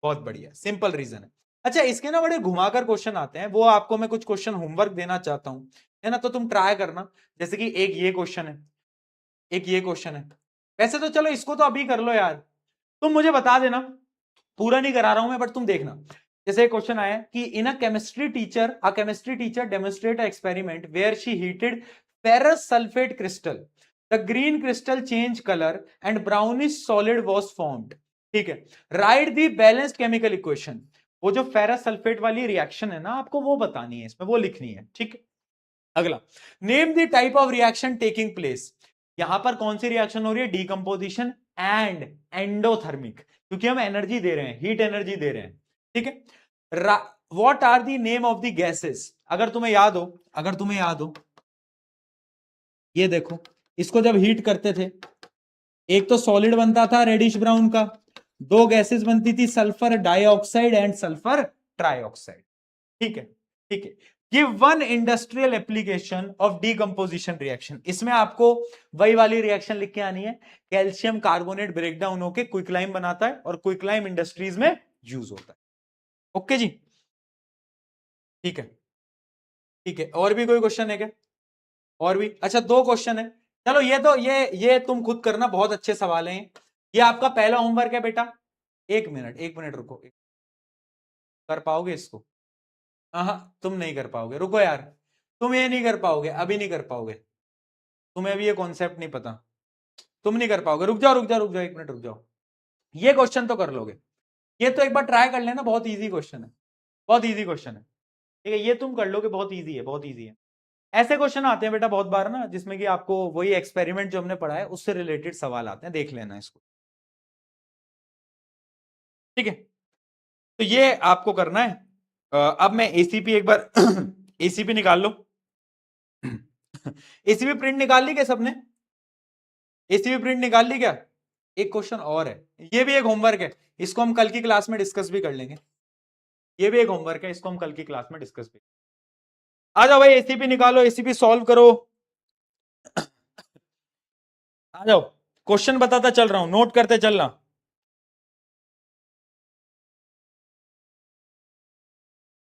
बहुत बढ़िया, सिंपल रीजन है। अच्छा, इसके ना बड़े घुमाकर क्वेश्चन आते हैं, वो आपको मैं कुछ क्वेश्चन होमवर्क देना चाहता हूं, है ना, तो तुम ट्राई करना। जैसे कि एक ये क्वेश्चन है, एक ये क्वेश्चन है। वैसे तो चलो इसको तो अभी कर लो यार, तुम मुझे बता देना, पूरा नहीं करा रहा हूं मैं, बट तुम देखना। जैसे एक क्वेश्चन आया कि in a chemistry teacher demonstrate experiment where she heated ferrous sulphate crystal, the green crystal change colour and brownish solid was formed. ठीक है, write the balanced chemical equation. वो जो फेरस सल्फेट वाली रिएक्शन है ना, आपको वो बतानी है इसमें, वो लिखनी है। ठीक है, अगला, name the type of reaction taking place. यहां पर कौन सी रिएक्शन हो रही है? डिकम्पोजिशन एंड एंडोथर्मिक, क्योंकि हम एनर्जी दे रहे हैं, हीट एनर्जी दे रहे हैं। ठीक है, what are the name of the gases? अगर तुम्हें याद हो, अगर तुम्हें याद हो, ये देखो, इसको जब हीट करते थे, एक तो सॉलिड बनता था रेडिश ब्राउन का, दो गैसेस बनती थी, sulphur dioxide and sulphur trioxide. ठीक है, ठीक है, give one industrial application of decomposition reaction. इसमें आपको वही वाली रिएक्शन लिख के आनी है, कैल्शियम कार्बोनेट ब्रेकडाउन होकर क्विकलाइम बनाता है और क्विकलाइम इंडस्ट्रीज में यूज होता है। ओके जी, ठीक है, ठीक है। और भी कोई क्वेश्चन है क्या? और भी? अच्छा, 2 क्वेश्चन है। चलो ये तो ये तुम खुद करना, बहुत अच्छे सवाल हैं। ये आपका पहला होमवर्क है बेटा। 1 मिनट रुको, कर पाओगे इसको? हाँ, तुम नहीं कर पाओगे, रुको यार, तुम ये नहीं कर पाओगे, अभी नहीं कर पाओगे, तुम्हें अभी ये कॉन्सेप्ट नहीं पता, तुम नहीं कर पाओगे। रुक जाओ रुक जाओ रुक जाओ, 1 मिनट रुक जाओ। ये क्वेश्चन तो कर लोगे, ये तो एक बार ट्राई कर लेना, बहुत इजी क्वेश्चन है, बहुत इजी क्वेश्चन है, ठीक है, ये तुम कर लोगे, बहुत इजी है, बहुत इजी है। ऐसे क्वेश्चन आते हैं बेटा बहुत बार ना, जिसमें कि आपको वही एक्सपेरिमेंट जो हमने पढ़ा है उससे रिलेटेड सवाल आते हैं, देख लेना इसको, ठीक है। तो ये आपको करना है। अब मैं एसीपी एक बार एसीपी निकाल लो। एसीपी प्रिंट निकाल ली क्या सबने? एसीपी प्रिंट निकाल ली क्या? एक क्वेश्चन और है, ये भी एक होमवर्क है, इसको हम कल की क्लास में डिस्कस भी कर लेंगे। ये भी एक होमवर्क है, इसको हम कल की क्लास में डिस्कस भी। आ जाओ भाई, एसीपी निकालो, एसीपी सॉल्व करो। आ जाओ, क्वेश्चन बताता चल रहा हूं, नोट करते चलना।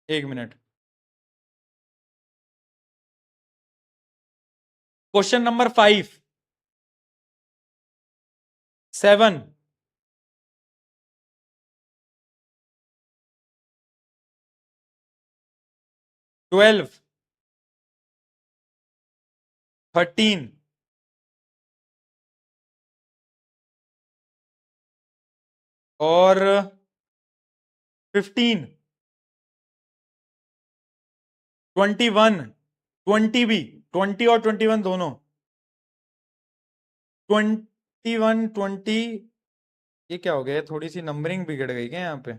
एक मिनट। क्वेश्चन नंबर 5, 7, 12, 13, और 15, 21, 20 भी, 20 और 21 दोनों, 21, 20। ये क्या हो गया, थोड़ी सी नंबरिंग बिगड़ गई क्या यहाँ पे?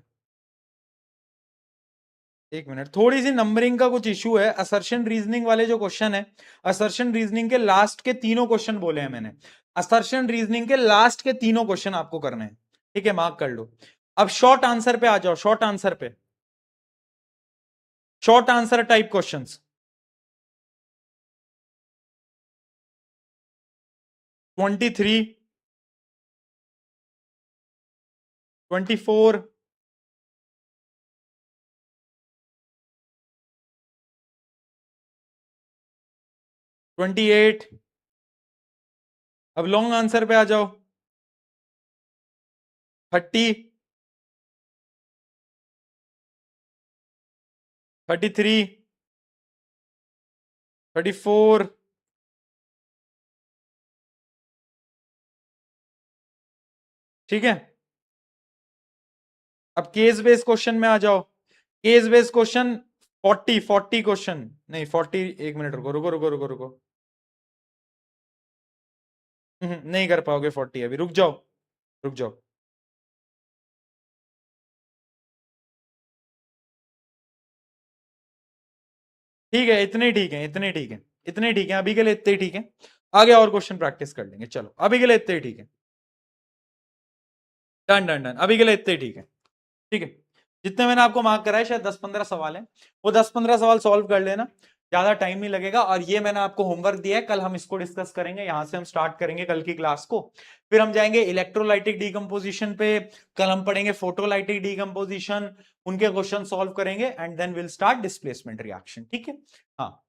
एक मिनट, थोड़ी सी नंबरिंग का कुछ इशू है। असर्शन रीजनिंग वाले जो क्वेश्चन है, असर्शन रीजनिंग के लास्ट के तीनों क्वेश्चन बोले हैं मैंने, असर्शन रीजनिंग के लास्ट के तीनों क्वेश्चन आपको करने हैं, ठीक है, मार्क कर लो। अब शॉर्ट आंसर पे आ जाओ, शॉर्ट आंसर पे, शॉर्ट आंसर टाइप क्वेश्चंस। 23, 24, 28। अब लॉन्ग आंसर पे आ जाओ, 30, 33, 34, ठीक है। अब केस बेस्ड क्वेश्चन में आ जाओ, केस बेस्ड क्वेश्चन 40 क्वेश्चन, नहीं 40, एक मिनट रुको रुको रुको रुको रुको, नहीं कर पाओगे 40 अभी, रुक जाओ रुक जाओ। ठीक है, इतने ठीक है, इतने ठीक है, इतने ठीक है, अभी के लिए इतने ही ठीक है। आगे और क्वेश्चन प्रैक्टिस कर लेंगे, चलो अभी के लिए इतने ही ठीक है। डन डन डन, अभी के लिए इतने ही ठीक है, ठीक है। जितने मैंने आपको मार्क कराए, शायद 10-15 सवाल हैं, वो 10-15 सवाल सॉल्व कर लेना, ज्यादा टाइम नहीं लगेगा। और ये मैंने आपको होमवर्क दिया है, कल हम इसको डिस्कस करेंगे, यहां से हम स्टार्ट करेंगे कल की क्लास को। फिर हम जाएंगे इलेक्ट्रोलाइटिक डीकंपोजिशन पे, कल हम पढ़ेंगे फोटोलाइटिक डीकंपोजिशन, उनके क्वेश्चन सॉल्व करेंगे, and then will start displacement reaction, ठीक है। हाँ,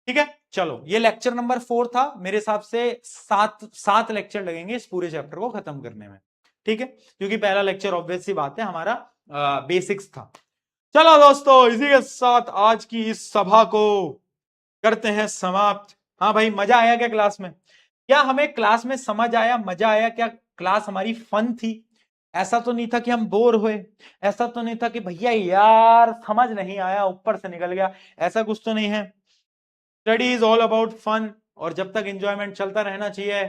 ठीक है, चलो ये लेक्चर नंबर 4 था, मेरे हिसाब से 7 लेक्चर लगेंगे इस पूरे चैप्टर को खत्म करने में, ठीक है, क्योंकि पहला लेक्चर ऑब्वियस सी बात है हमारा बेसिक्स था। चलो दोस्तों, इसी के साथ आज की इस सभा को करते हैं समाप्त। हाँ भाई, मजा आया क्या क्लास में? क्या हमें क्लास में समझ आया, मजा आया क्या? क्लास हमारी फन थी? ऐसा तो नहीं था कि हम बोर हुए, ऐसा तो नहीं था कि भैया यार समझ नहीं आया, ऊपर से निकल गया, ऐसा कुछ तो नहीं है। Study is all about fun, और जब तक एंजॉयमेंट चलता रहना चाहिए,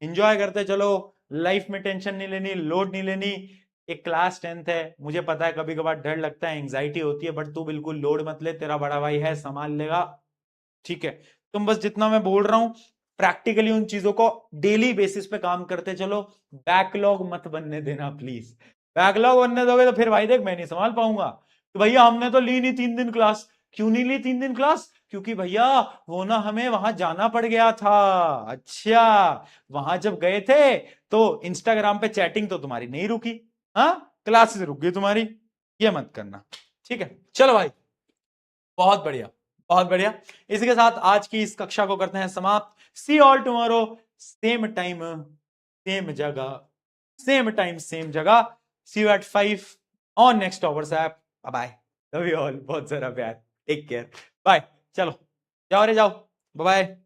एंजॉय करते चलो, लाइफ में टेंशन नहीं लेनी, लोड नहीं लेनी। एक क्लास 10th है, मुझे पता है कभी कभार डर लगता है, एंग्जाइटी होती है, बट तू बिल्कुल लोड मत ले, तेरा बड़ा भाई है, संभाल लेगा, ठीक है। तुम बस जितना मैं बोल रहा हूं, प्रैक्टिकली उन चीजों को डेली बेसिस पे काम करते चलो, बैकलॉग मत बनने देना प्लीज। बैकलॉग बनने दोगे तो फिर भाई देख मैं नहीं संभाल पाऊंगा, तो भैया हमने तो ली नहीं 3 दिन क्लास, क्यों नहीं ली 3 दिन क्लास? क्योंकि भैया वो ना हमें वहां जाना पड़ गया था। अच्छा, वहां जब गए थे तो इंस्टाग्राम पे चैटिंग तो तुम्हारी नहीं रुकी, हाँ, क्लासेस रुक गई तुम्हारी। ये मत करना, ठीक है? चलो भाई, बहुत बढ़िया, बहुत बढ़िया। इसी के साथ आज की इस कक्षा को करते हैं समाप्त। See all tomorrow, same time same जगह, सेम टाइम सेम जगह। See you at 5 on next hours app. Bye bye, love you all, बहुत सारा प्यार, टेक केयर, बाय। चलो जाओ रे जाओ, बाय बाय।